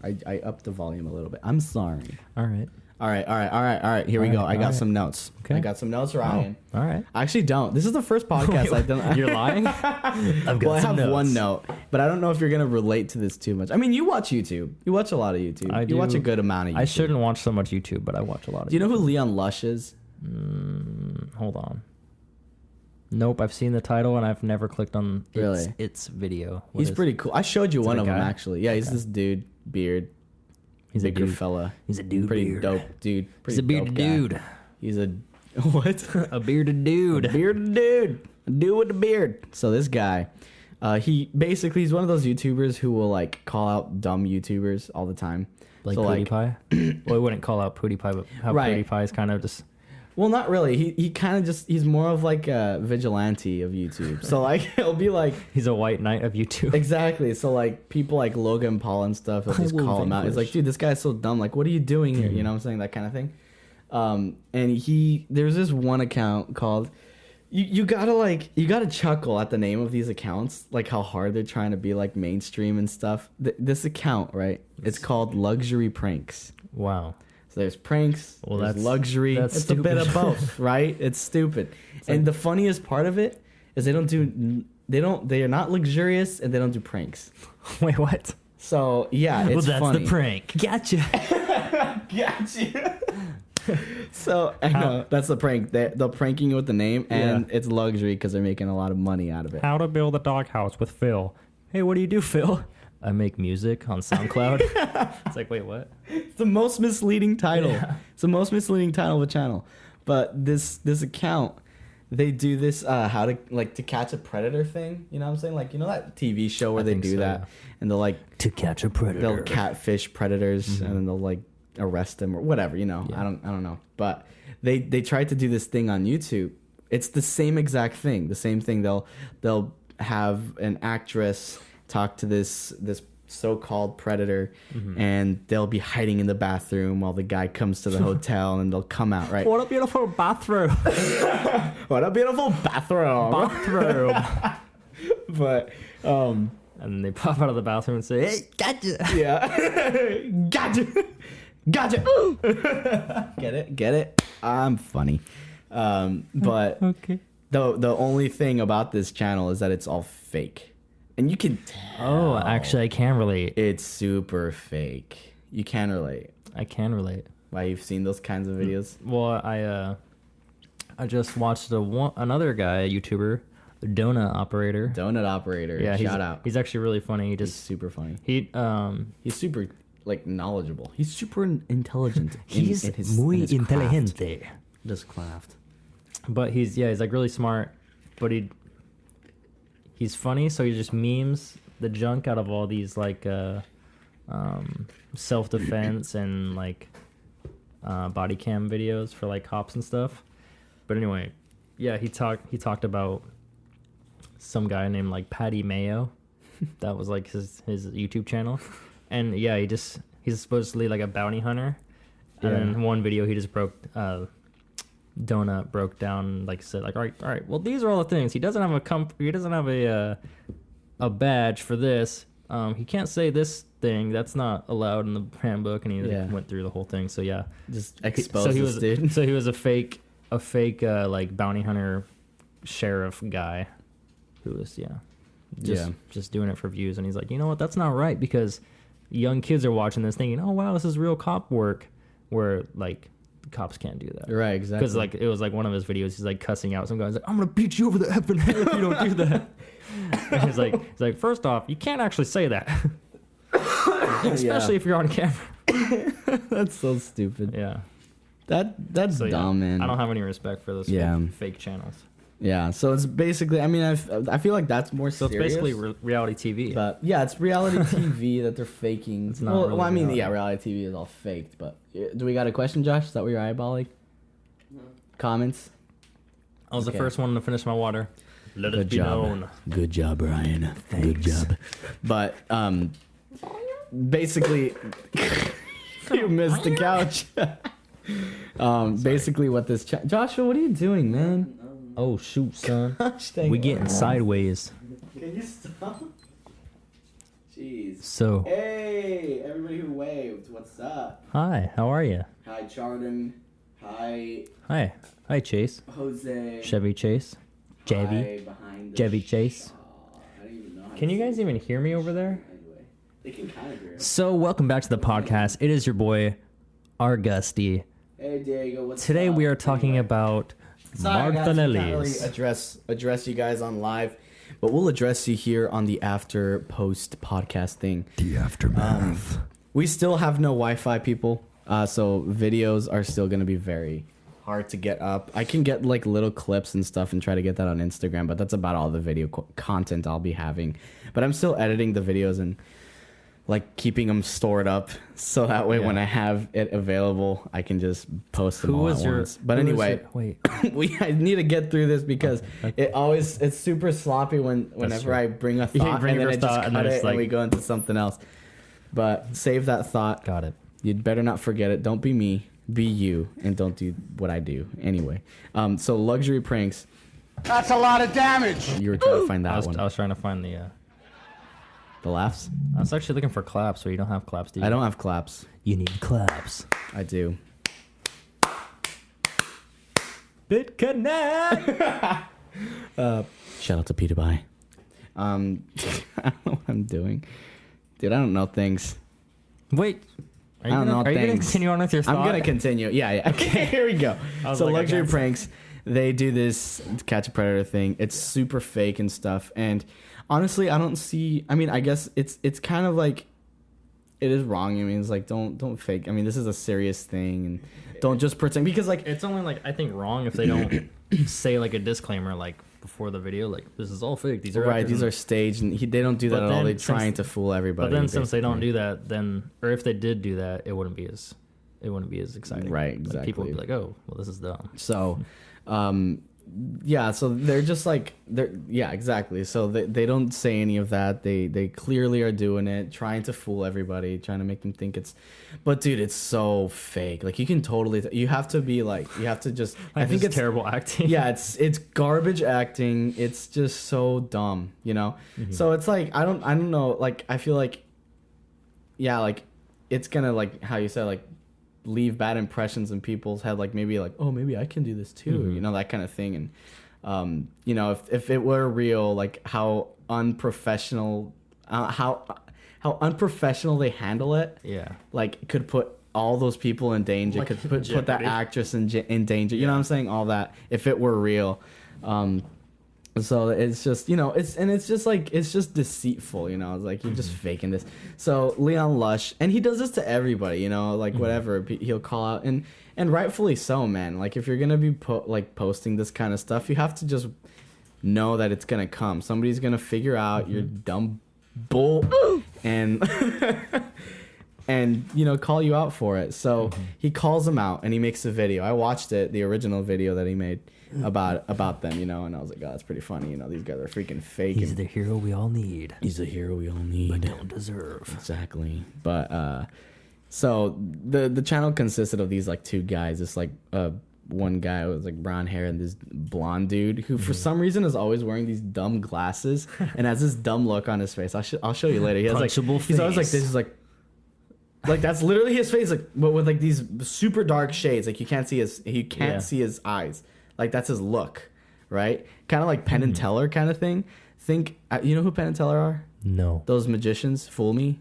I upped the volume a little bit. I'm sorry. All right. All right. Here we go. I got some notes. Okay. I got some notes, Ryan. Oh, all right. I actually don't. This is the first podcast I've done. You're lying? I've got I some have notes. one note, but I don't know if you're going to relate to this too much. I mean, you watch YouTube. You watch a lot of YouTube. I do. You watch a good amount of YouTube. I shouldn't watch so much YouTube, but I watch a lot of Do you know who Leon Lush is? Hold on. Nope, I've seen the title and I've never clicked on Really? its video. He's pretty cool. I showed you Is it one a of them guy? actually. Yeah, he's Okay. this dude, beard, He's a bigger dude. fella. He's a dude. Pretty beard. dope dude. He's Pretty a bearded dope guy. dude. He's a what? A bearded dude. Bearded dude. A dude with a beard. So this guy, he's one of those YouTubers who will like call out dumb YouTubers all the time. Like so, PewDiePie? Well, I wouldn't call out PewDiePie, but how Right. PewDiePie is kind of just... Well, not really. He kind of he's more of like a vigilante of YouTube. So like he'll be like He's a white knight of YouTube. exactly. So like people like Logan Paul and stuff, he'll just will call him out. It's like, vanquish. dude, this guy's so dumb. Like, what are you doing here? You know what I'm saying? That kind of thing. And there's this one account called you gotta chuckle at the name of these accounts, like how hard they're trying to be like mainstream and stuff. This account, right? It's called Luxury Pranks. Wow. So there's pranks, Well, there's that's- luxury. that's It's a bit of stupid. both, right? It's stupid. And the funniest part of it is they are not luxurious and they don't do pranks. Wait, what? So yeah, it's well, that's funny. the prank. Gotcha. Gotcha. So I know that's the prank. They're pranking you with the name, and it's luxury because they're making a lot of money out of it. How to build a doghouse with Phil. Hey, what do you do, Phil? I make music on SoundCloud. It's like, wait, what? It's the most misleading title. Yeah. It's the most misleading title of a channel. But this account, they do this how to catch a predator thing. You know what I'm saying? Like, you know that TV show where I they think do so, that, yeah. and they'll like To catch a predator. they'll catfish predators and then they'll like arrest them or whatever. You know, Yeah. I don't know. But they tried to do this thing on YouTube. It's the same exact thing. The same thing. They'll have an actress talk to this so-called predator, and they'll be hiding in the bathroom while the guy comes to the hotel, and they'll come out, right? What a beautiful bathroom. What a beautiful bathroom. Bathroom. But And then they pop out of the bathroom and say, hey, gotcha. yeah. Gotcha. Get it? I'm funny. But Okay. the only thing about this channel is that it's all fake. And you can tell. Oh, actually, I can relate. It's super fake. You can relate. I can relate. Why, you've seen those kinds of videos? Well, I just watched another guy, a YouTuber, a donut operator. Donut operator. Yeah, Shout out. He's actually really funny. He He's just super funny. He's super like knowledgeable. He's super intelligent. he's in his muy craft. inteligente. This craft. But he's like really smart, but he's funny, so he just memes the junk out of all these like self-defense and like body cam videos for like cops and stuff. But anyway, yeah, he talked about some guy named like Patty Mayo. That was like his YouTube channel. And yeah, he's supposedly like a bounty hunter. And then in one video he just Donut broke down, like said, like, all right, well, these are all the things. He doesn't have a badge for this. He can't say this thing. That's not allowed in the handbook. And he went through the whole thing. So yeah, Just exposed this dude. So he was a fake like bounty hunter sheriff guy who was just doing it for views. And he's like, you know what? That's not right, because young kids are watching this thinking, oh wow, this is real cop work, where like cops can't do that. Right, exactly. Because like it was like one of his videos, he's like cussing out some guy. He's like, I'm gonna beat you over the effing head if you don't do that. And he's like, first off, you can't actually say that, especially if you're on camera. That's so stupid. Yeah, That's so, dumb, man. I don't have any respect for those fake channels. Yeah, so it's basically, I mean, I feel like that's more So serious. it's basically reality TV. But yeah, it's reality TV that they're faking. It's not really I mean, reality. yeah, reality TV is all faked. But do we got a question, Josh? Is that what you're eyeballing? No. Comments? I was the first one to finish my water. Let it Good be job. known. Good job, Ryan. Thanks. Good job. But basically, you missed the couch. Basically, what this Joshua, what are you doing, man? Oh shoot, son. Dang We it. getting sideways. Can you stop? Jeez. So, Hey, everybody who waved, what's up? hi, how are you? Hi, Chardon. Hi, Hi, Chase. Jose. Chevy Chase. Chevy. Hi, behind the Chevy Chase. I don't even know how Can to you say guys it. even hear me over there? Anyway, they can kind of hear us. So, welcome back to the podcast. It is your boy, Ryan Gustin. Hey, Diego, what's Today up? we are talking Anyway, about Sorry, guys, we can't really Martinelli's. address you guys on live, but we'll address you here on the after post podcast thing. The aftermath. We still have no Wi-Fi, people, so videos are still going to be very hard to get up. I can get like little clips and stuff and try to get that on Instagram, but that's about all the video content I'll be having. But I'm still editing the videos and like keeping them stored up so that way when I have it available, I can just post them all at once. But anyway, I need to get through this because it's super sloppy whenever I bring a thought and then I just cut it and we go into something else. But save that thought. Got it. You'd better not forget it. Don't be me. Be you. And don't do what I do. Anyway. So luxury pranks. That's a lot of damage. You were trying to find that one. I was trying to find the laughs? I was actually looking for claps, so you don't have claps, do you? I don't have claps. You need claps. I do. BitConnect! Shout out to Peter Bye. I don't know what I'm doing. Dude, I don't know things. Wait. Are you I don't know Are you going to things. continue on with your thought? I'm going to continue. Yeah. Okay, here we go. So like, luxury pranks, they do this catch a predator thing. It's super fake and stuff. And honestly, I don't see. I mean, I guess it's kind of like it is wrong. I mean, it's like don't fake. I mean, this is a serious thing, and don't just pretend because like It's only like, I think, wrong if they don't say like a disclaimer like before the video, like this is all fake. These are right. actors These are staged, and they don't do that But at all. then They're since- trying to fool everybody. But then since they don't basically. do that, then or if they did do that, it wouldn't be as exciting. Right, Like, people would exactly. be like, oh, well, this is dumb. So, yeah, so they're just like exactly. So they don't say any of that. They clearly are doing it, trying to fool everybody, trying to make them think it's. But dude, it's so fake. Like you can totally. You have to be like. You have to just. I think it's terrible acting. Yeah, it's garbage acting. It's just so dumb, you know. So it's like I don't know. Like I feel like. Yeah, like it's gonna like how you said like leave bad impressions in people's head, like maybe like, oh, maybe I can do this too, you know, that kind of thing. And you know, if it were real, like how unprofessional they handle it, Yeah. like could put all those people in danger, Like, could put that jeopardy. actress in danger, you know what I'm saying, all that, if it were real. So it's just, you know, it's just like, it's just deceitful, you know, it's like, you're just faking this. So Leon Lush, and he does this to everybody, you know, like whatever, he'll call out, and rightfully so, man. Like if you're going to be posting this kind of stuff, you have to just know that it's going to come. Somebody's going to figure out your dumb bull and, and, you know, call you out for it. So he calls them out and he makes a video. I watched it, the original video that he made about them, you know, and I was like, oh, that's pretty funny, you know, these guys are freaking fake. He's the hero we all need. He's the hero we all need. But don't deserve. Exactly. But so the channel consisted of these like two guys, this like one guy with like brown hair and this blonde dude who for some reason is always wearing these dumb glasses and has this dumb look on his face. I'll show you later. He has like Punchable he's always like face. this is like that's literally his face, like but with like these super dark shades, like you can't see his eyes. Like that's his look, right? Kind of like Penn and Teller kind of thing. Think you know who Penn and Teller are? No. Those magicians. Fool me.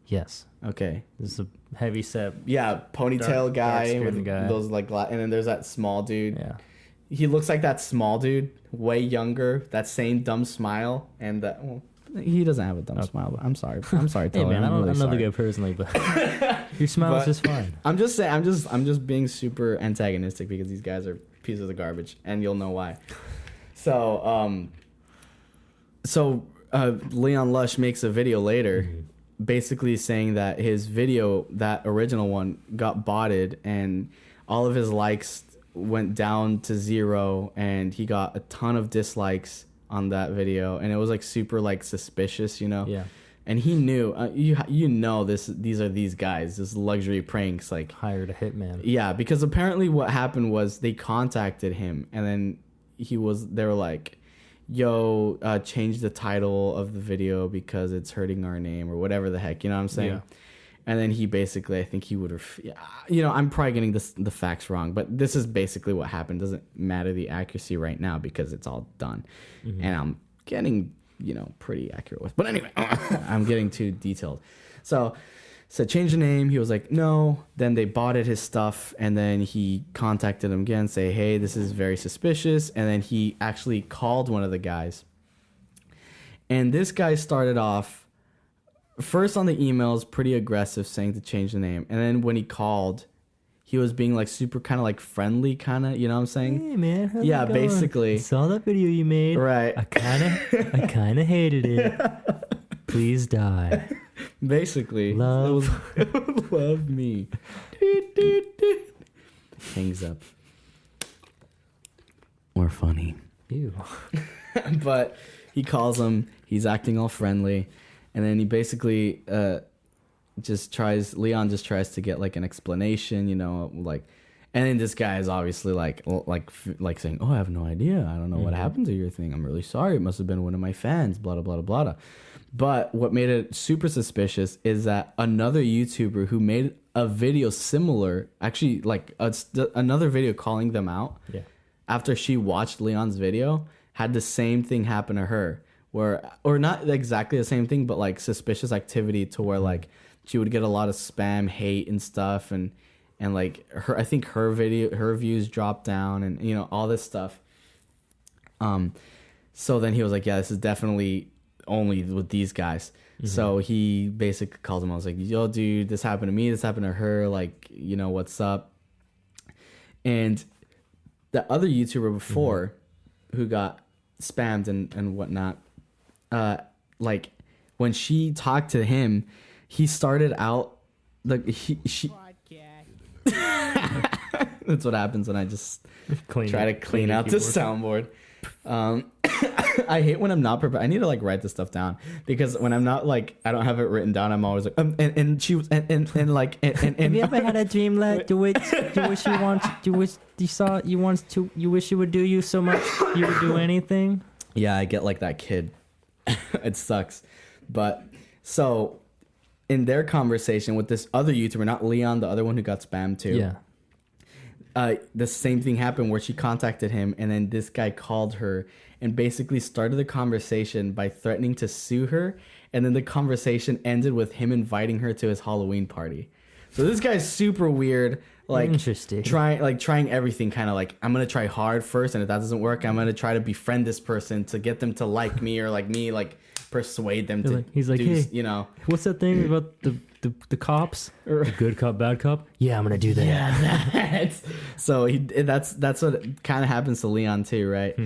Yes. Okay. This is a heavy set. Yeah, ponytail guy dark-skinned with guy. those like, and then there's that small dude. Yeah. He looks like that small dude, way younger. That same dumb smile, and that. Well, he doesn't have a dumb smile. But I'm sorry. I'm sorry, Hey Teller. man, I I'm don't really know the sorry. guy personally, but your smile is But- just fine. I'm just saying. I'm just being super antagonistic because these guys are pieces of garbage, and you'll know why. So, Leon Lush makes a video later, basically saying that his video, that original one, got botted, and all of his likes went down to 0, and he got a ton of dislikes on that video, and it was like super like suspicious, you know. Yeah. And he knew, you know, these are these guys, this luxury pranks, like Hired a hitman. yeah, because apparently what happened was they contacted him, and then they were like, yo, change the title of the video because it's hurting our name or whatever the heck, you know what I'm saying? Yeah. And then he basically, I think he would have, you know, I'm probably getting the facts wrong, but this is basically what happened. Doesn't matter the accuracy right now because it's all done. And I'm getting, you know, pretty accurate with, but anyway, I'm getting too detailed. So said change the name. He was like, no. Then they boughted his stuff, and then he contacted him again, say, hey, this is very suspicious. And then he actually called one of the guys. And this guy started off first on the emails pretty aggressive, saying to change the name. And then when he called, he was being like super kind of like friendly, kind of, you know what I'm saying? Hey man, how's yeah, it going? basically. I saw that video you made. Right. I kind of hated it. Please die. Basically. Love. Love me. Hangs up. Or funny. Ew. But he calls him. He's acting all friendly. And then he basically Leon just tries to get like an explanation, you know, like, and then this guy is obviously like saying, oh, I have no idea. I don't know what happened to your thing. I'm really sorry. It must have been one of my fans, blah, blah, blah, blah, blah. But what made it super suspicious is that another YouTuber who made a video similar, actually like another video calling them out, after she watched Leon's video, had the same thing happen to her, or not exactly the same thing, but like suspicious activity to where like she would get a lot of spam, hate, and stuff, and like I think her views dropped down, and you know, all this stuff. So then he was like, yeah, this is definitely only with these guys. So he basically called him. I was like, yo, dude, this happened to me. This happened to her. Like, you know, what's up? And the other YouTuber before who got spammed and whatnot, like when she talked to him, he started out like she. That's what happens when I just try to clean out the soundboard. I hate when I'm not prepared. I need to like write this stuff down, because when I'm not like, I don't have it written down, I'm always like and she was and like and have you ever had a dream like you wish you wish you would do you so much you would do anything? Yeah, I get like that kid. It sucks. But so in their conversation with this other YouTuber, not Leon, the other one who got spammed too. The same thing happened where she contacted him, and then this guy called her and basically started the conversation by threatening to sue her, and then the conversation ended with him inviting her to his Halloween party. So this guy's super weird, like interesting, trying everything, kind of like, I'm gonna try hard first, and if that doesn't work, I'm gonna try to befriend this person to get them to like me, or like me, like persuade them to. He's like, hey, you know, what's that thing about the cops? The good cop, bad cop? Yeah, I'm gonna do that. Yeah, so that's what kind of happens to Leon too, right?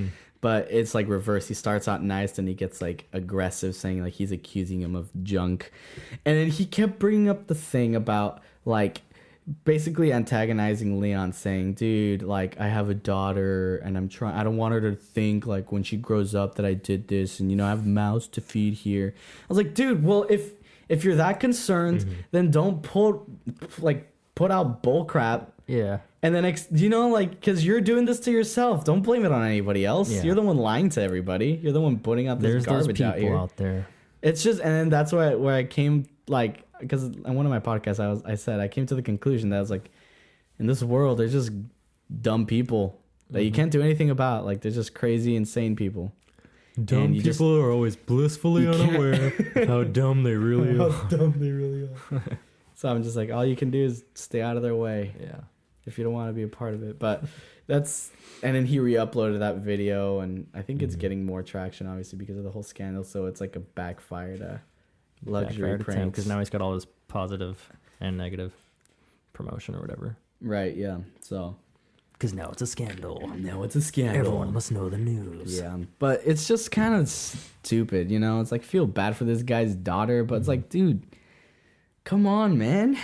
But it's like reverse. He starts out nice, and he gets like aggressive, saying like he's accusing him of junk, and then he kept bringing up the thing about like basically antagonizing Leon, saying, dude, like, I have a daughter, and I don't want her to think like when she grows up that I did this, and you know, I have mouths to feed here. I was like, dude, well, if you're that concerned, then don't put out bull crap. Yeah. And then, you know, like, because you're doing this to yourself. Don't blame it on anybody else. Yeah. You're the one lying to everybody. You're the one putting out this garbage out here. There's those people out there. It's just, and then that's where I came, like, because on one of my podcasts, I said I came to the conclusion that I was like, in this world, there's just dumb people that you can't do anything about. Like, there's just crazy, insane people. Dumb people are always blissfully unaware of how dumb they really are. How dumb they really are. So I'm just like, all you can do is stay out of their way. Yeah. If you don't want to be a part of it. But and then he re-uploaded that video, and I think it's getting more traction, obviously, because of the whole scandal. So it's like a backfired luxury prank. Because now he's got all this positive and negative promotion or whatever. Right, yeah. So. Because now it's a scandal. Now it's a scandal. Everyone must know the news. Yeah. But it's just kind of stupid, you know? It's like, feel bad for this guy's daughter, but it's like, dude, come on, man.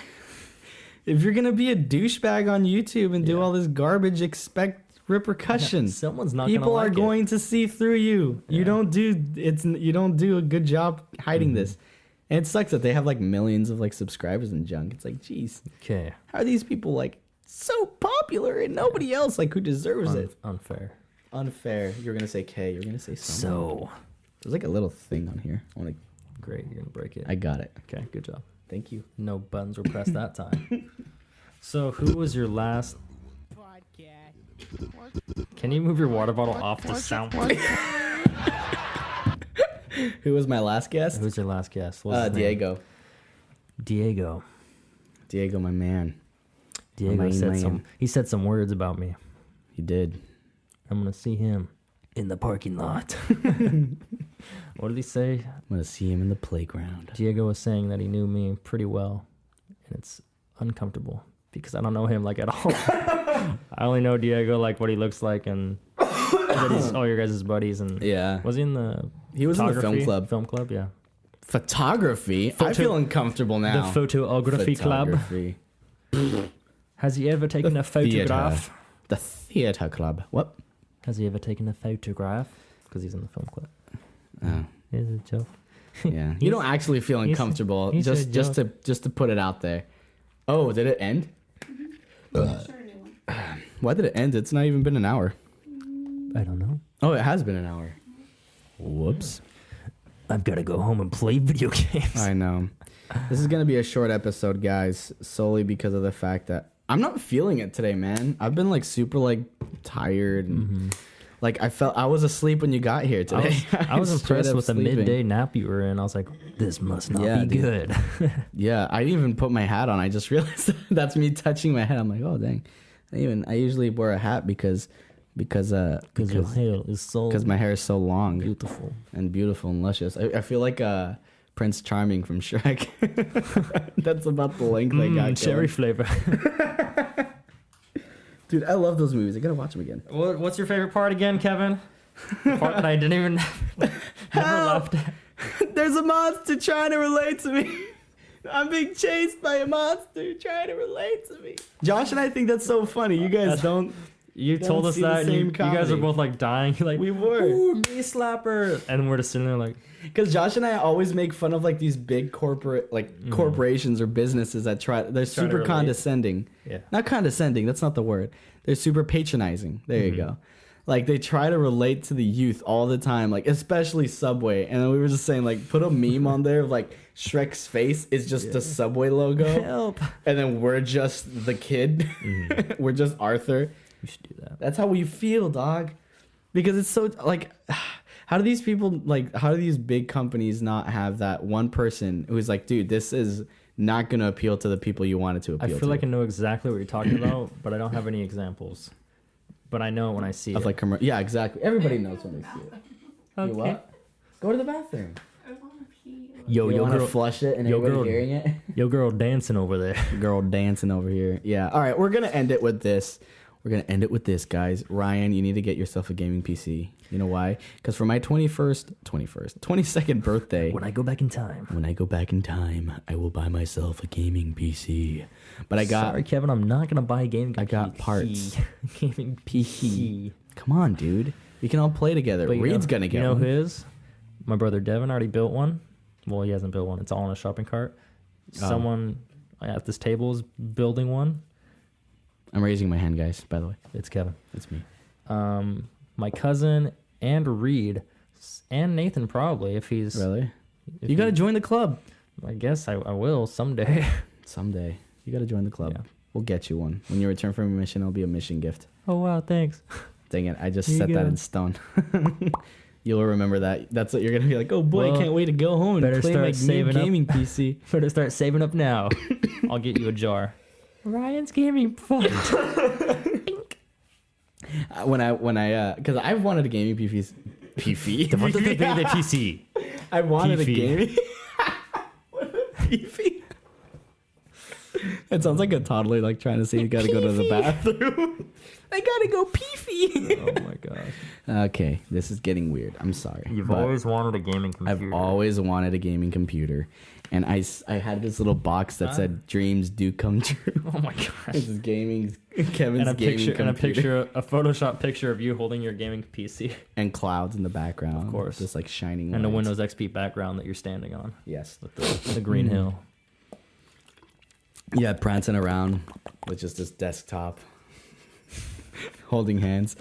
If you're gonna be a douchebag on YouTube and do all this garbage, expect repercussions. Someone's not. People are going to see through you. Yeah. You don't do a good job hiding this, and it sucks that they have like millions of like subscribers and junk. It's like, geez, okay, how are these people like so popular and nobody else like who deserves it? Unfair. You're gonna say K. You're gonna say something. So there's like a little thing on here. Great, you're gonna break it. I got it. Okay, good job. Thank you. No buttons were pressed that time. So, who was your last? Can you move your water bottle off the sound? Who was my last guest? Who's your last guest? Diego. Diego, my man. Diego My said man. he said some words about me. He did. I'm gonna see him in the parking lot. What did he say? I'm gonna see him in the playground. Diego was saying that he knew me pretty well, and it's uncomfortable because I don't know him like at all. I only know Diego like what he looks like, and that he's all your guys' buddies. And Yeah. was he in the? He was in the film club. Film club, yeah. Photography? I feel uncomfortable now. The photography club. Photography. Has he ever taken a photograph? The theater club. What? Has he ever taken a photograph? Because he's in the film club. Oh. It's a joke. Yeah. You don't actually feel uncomfortable he's a just to put it out there. Oh, did it end? Why did it end? It's not even been an hour. I don't know. Oh, it has been an hour. Whoops. I've got to go home and play video games. I know. This is going to be a short episode, guys, solely because of the fact that I'm not feeling it today, man. I've been like super like tired and like I was asleep when you got here today. I was Straight impressed up with the sleeping. midday nap you were in. I was like, this must not Yeah, be dude. good. Yeah, I didn't even put my hat on. I just realized that's me touching my head. I'm like, oh dang. I usually wear a hat because Your hair is so my hair is so long beautiful. and beautiful and luscious. I feel like Prince Charming from Shrek. That's about the length I got. Cherry going. flavor. Dude, I love those movies. I gotta watch them again. What's your favorite part again, Kevin? The part that I didn't even never Help! laughed at. There's a monster trying to relate to me. I'm being chased by a monster trying to relate to me. Josh and I think that's so funny. You guys don't. You Don't told us see the that, and you same guys are comedy. both like dying. You're like, We were. ooh, knee slapper, and we're just sitting there like, Because Josh and I always make fun of like these big corporate, like corporations or businesses that they're to super relate. condescending. yeah. Not condescending, that's not the word. They're super patronizing. There you go. Like they try to relate to the youth all the time, like especially Subway. And then we were just saying like put a meme on there of like Shrek's face is just the Subway logo. Help. And then we're just the kid. We're just Arthur. We should do that. That's how we feel, dog. Because it's so like how do these people like how do these big companies not have that one person who's like, dude, this is not gonna appeal to the people you want it to I appeal to? feel like I know exactly what you're talking about, but I don't have any examples. But I know when I see of it. like yeah, exactly. Everybody knows when they see it. Okay. You what? Go to the bathroom. Yo, You yo, want to girl, flush it and yo, everybody girl. hearing it? yo, girl, dancing over there. Girl dancing over here. Yeah. All right, we're gonna end it with this. We're gonna end it with this, guys. Ryan, you need to get yourself a gaming PC. You know why? Because for my 22nd birthday, When I go back in time. when I go back in time, I will buy myself a gaming PC. But I got Sorry, Kevin, I'm not gonna buy a gaming. I got PC. parts. Gaming PC. Come on, dude. We can all play together. But Reed's gonna get you know one. who is? My brother Devin already built one. Well, he hasn't built one. It's all in a shopping cart. Someone at this table is building one. I'm raising my hand, guys. By the way, It's Kevin. it's me. My cousin and Reed and Nathan probably if he's. Really? if You got to he- join the club I guess I will someday. someday. You got to join the club. Yeah. We'll get you one. When you return from a mission, it'll be a mission gift. Oh wow, thanks. Dang it! I just Here you set that go. in stone. You'll remember that. That's what you're gonna be like. Oh boy, Well, I can't wait to go home and better play start my new saving up. gaming PC. Better start saving up now. I'll get you a jar. Ryan's gaming fun. When I because I've wanted a gaming PC. PC. The PC. I wanted a Peefy. gaming. Peefy. It sounds like a toddler like trying to say you gotta go to the bathroom. I gotta go peefy. Oh my gosh. Okay, this is getting weird. I'm sorry. You've but always wanted a gaming computer. I've always wanted a gaming computer. And I had this little box that said dreams do come true. Oh my gosh. This is gaming, Kevin's And a gaming picture, computer. a Photoshop picture of you holding your gaming PC, And clouds in the background. Of course. Just like shining and a lights. Windows XP background that you're standing on Yes. with the green hill. Yeah, prancing around with just this desktop, holding hands.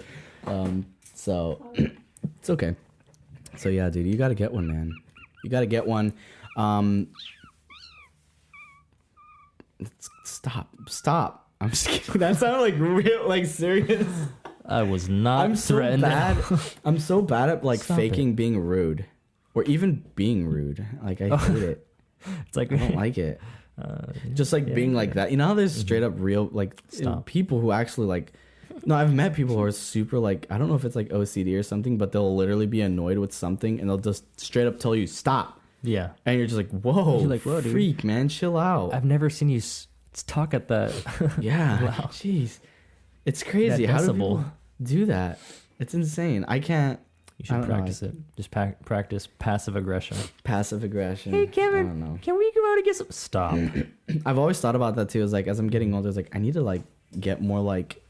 So it's okay. So yeah, dude, you gotta get one, man. You gotta get one. Stop. I'm just kidding. That sounded like real, like serious. I was not I'm so threatened. bad. I'm so bad at like Stop faking being rude, or even being rude. Like I hate it. It's like I don't like it. Just like being like that. You know how there's straight up real like people who actually like. No, I've met people who are super like, I don't know if it's like OCD or something, but they'll literally be annoyed with something and they'll just straight up tell you stop. Yeah. And you're just like, whoa, you're like, whoa, freak, dude. Man, chill out. I've never seen you talk at that. Yeah. Jeez. It's crazy. How do people do that? It's insane. I can't. You should practice it. Just practice passive aggression. Passive aggression. Hey, Kevin, I don't know. Can we go out and get some? Stop. I've always thought about that too. Is like, as I'm getting older, it's like, I need to like get more like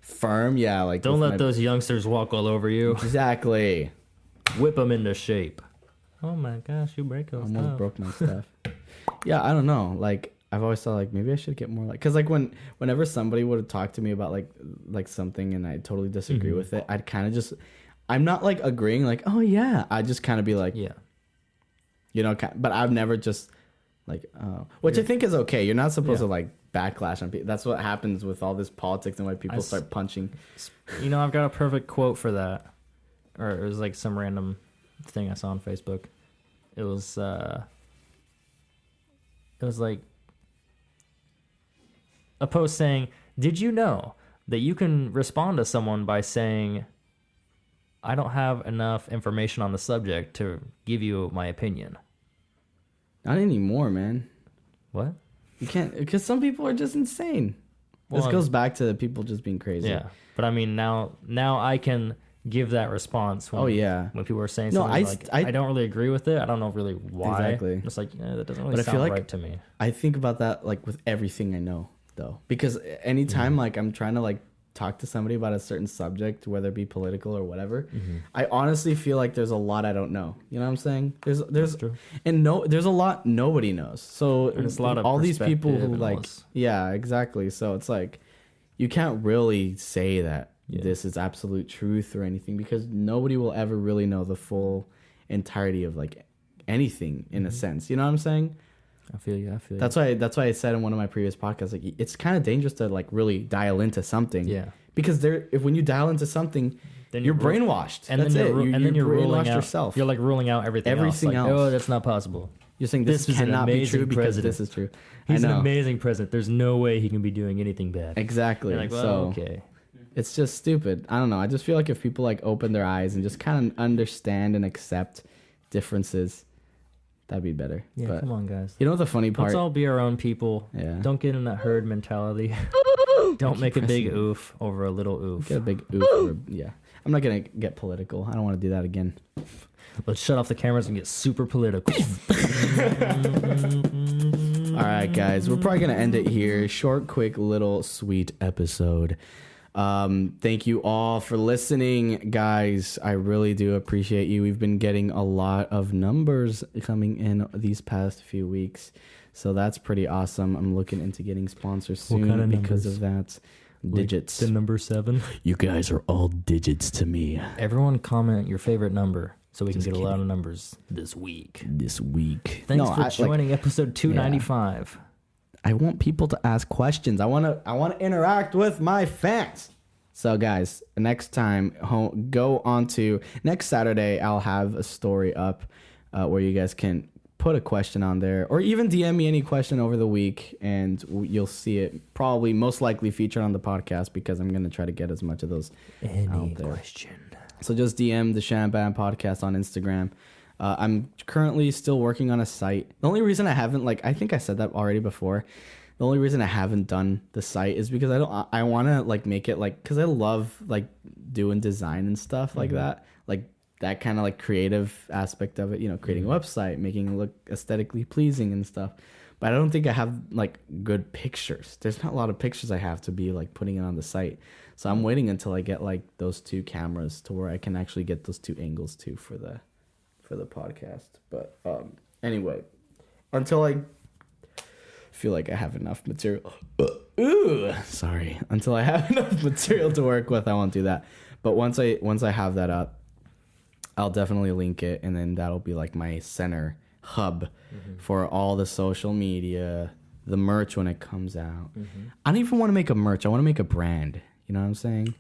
firm. Yeah. Like, don't let those youngsters walk all over you. Exactly. Whip them into shape. Oh my gosh, you break those. Almost broke my stuff. Yeah. I don't know. Like, I've always thought like maybe I should get more like, because like whenever somebody would talk to me about like something and I totally disagree with it, I'd kind of just, I'm not like agreeing like, oh yeah, I just kind of be like, yeah, you know, but I've never just like, which I think is okay. You're not supposed to like backlash on people. That's what happens with all this politics and why people start punching. You know, I've got a perfect quote for that, or it was like some random thing I saw on Facebook. It was like a post saying, did you know that you can respond to someone by saying, I don't have enough information on the subject to give you my opinion? Not anymore, man. What? You can't, because some people are just insane. Well, this goes back to people just being crazy. Yeah. But I mean, now I can give that response when, when people are saying something I don't really agree with it. I don't know really why. Exactly. It's like, that doesn't really sound right to me. I think about that like with everything I know. Though, because anytime like I'm trying to like talk to somebody about a certain subject, whether it be political or whatever, I honestly feel like there's a lot I don't know. You know what I'm saying? There's there's a lot nobody knows. So there's a lot of all these people who like exactly. So it's like you can't really say that this is absolute truth or anything, because nobody will ever really know the full entirety of like anything in a sense. You know what I'm saying? I feel you. That's why I said in one of my previous podcasts, like it's kind of dangerous to like really dial into something. Yeah. Because when you dial into something, then you're brainwashed. And that's then you're ruling out yourself. You're like ruling out everything else. Like, oh, that's not possible. You're saying this cannot be true because this is true. He's an amazing president. There's no way he can be doing anything bad. Exactly. Like, well, okay. It's just stupid. I don't know. I just feel like if people like open their eyes and just kind of understand and accept differences, that'd be better. Yeah, but come on, guys. You know the funny part? Let's all be our own people. Yeah. Don't get in that herd mentality. Don't make a big oof over a little oof. Get a big oof. I'm not going to get political. I don't want to do that again. Let's shut off the cameras and get super political. All right, guys. We're probably going to end it here. Short, quick, little sweet episode. Thank you all for listening, guys. I really do appreciate you. We've been getting a lot of numbers coming in these past few weeks, so that's pretty awesome. I'm looking into getting sponsors soon because of that. Digits. Like the number 7. You guys are all digits to me. Everyone comment your favorite number so we can get a lot of numbers this week. Thanks for joining episode 295. Yeah. I want people to ask questions. I want to interact with my fans. So guys, next time, go on to next Saturday. I'll have a story up where you guys can put a question on there, or even DM me any question over the week, and you'll see it probably most likely featured on the podcast, because I'm going to try to get as much of those out there. Question. So just DM the Shambam Podcast on Instagram. I'm currently still working on a site. The only reason I haven't, I think I said that already before. The only reason I haven't done the site is because I want to make it because I love doing design and stuff like that. That kind of creative aspect of it, creating a website, making it look aesthetically pleasing and stuff. But I don't think I have good pictures. There's not a lot of pictures I have to be putting it on the site. So I'm waiting until I get those 2 cameras to where I can actually get those 2 angles too for the podcast. But anyway, until I feel like I have enough material. Until I have enough material to work with, I won't do that. But once I have that up, I'll definitely link it, and then that'll be my center hub for all the social media, the merch when it comes out. I don't even want to make a merch. I want to make a brand. You know what I'm saying?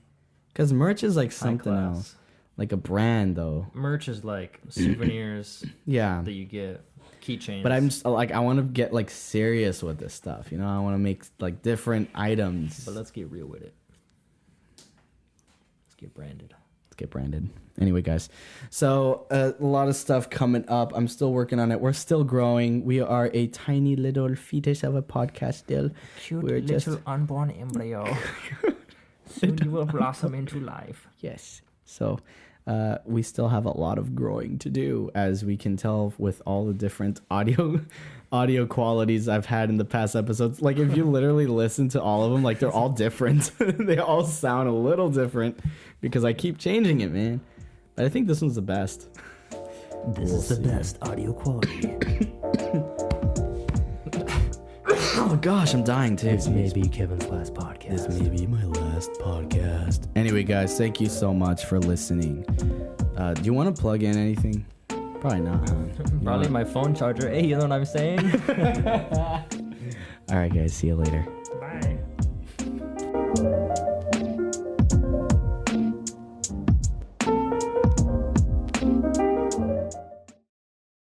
Because merch is something else. A brand, though. Merch is souvenirs that you get, keychains. But I'm just, like, I want to get like serious with this stuff. You know, I want to make like different items. But let's get real with it. Let's get branded. Anyway, guys, so a lot of stuff coming up. I'm still working on it. We're still growing. We are a tiny little fetus of a podcast still. Cute We're little just unborn embryo. Soon you will blossom into life. yes. So we still have a lot of growing to do, as we can tell with all the different audio qualities I've had in the past episodes. Like, if you literally listen to all of them, like, they're all different. They all sound a little different because I keep changing it, man. But I think this one's the best. This is the best audio quality. Oh gosh, I'm dying too. This may be Kevin's last podcast. This may be my last podcast. Anyway, guys, thank you so much for listening. Do you want to plug in anything? Probably not. Huh? Probably my phone charger. Hey, you know what I'm saying? All right, guys. See you later. Bye.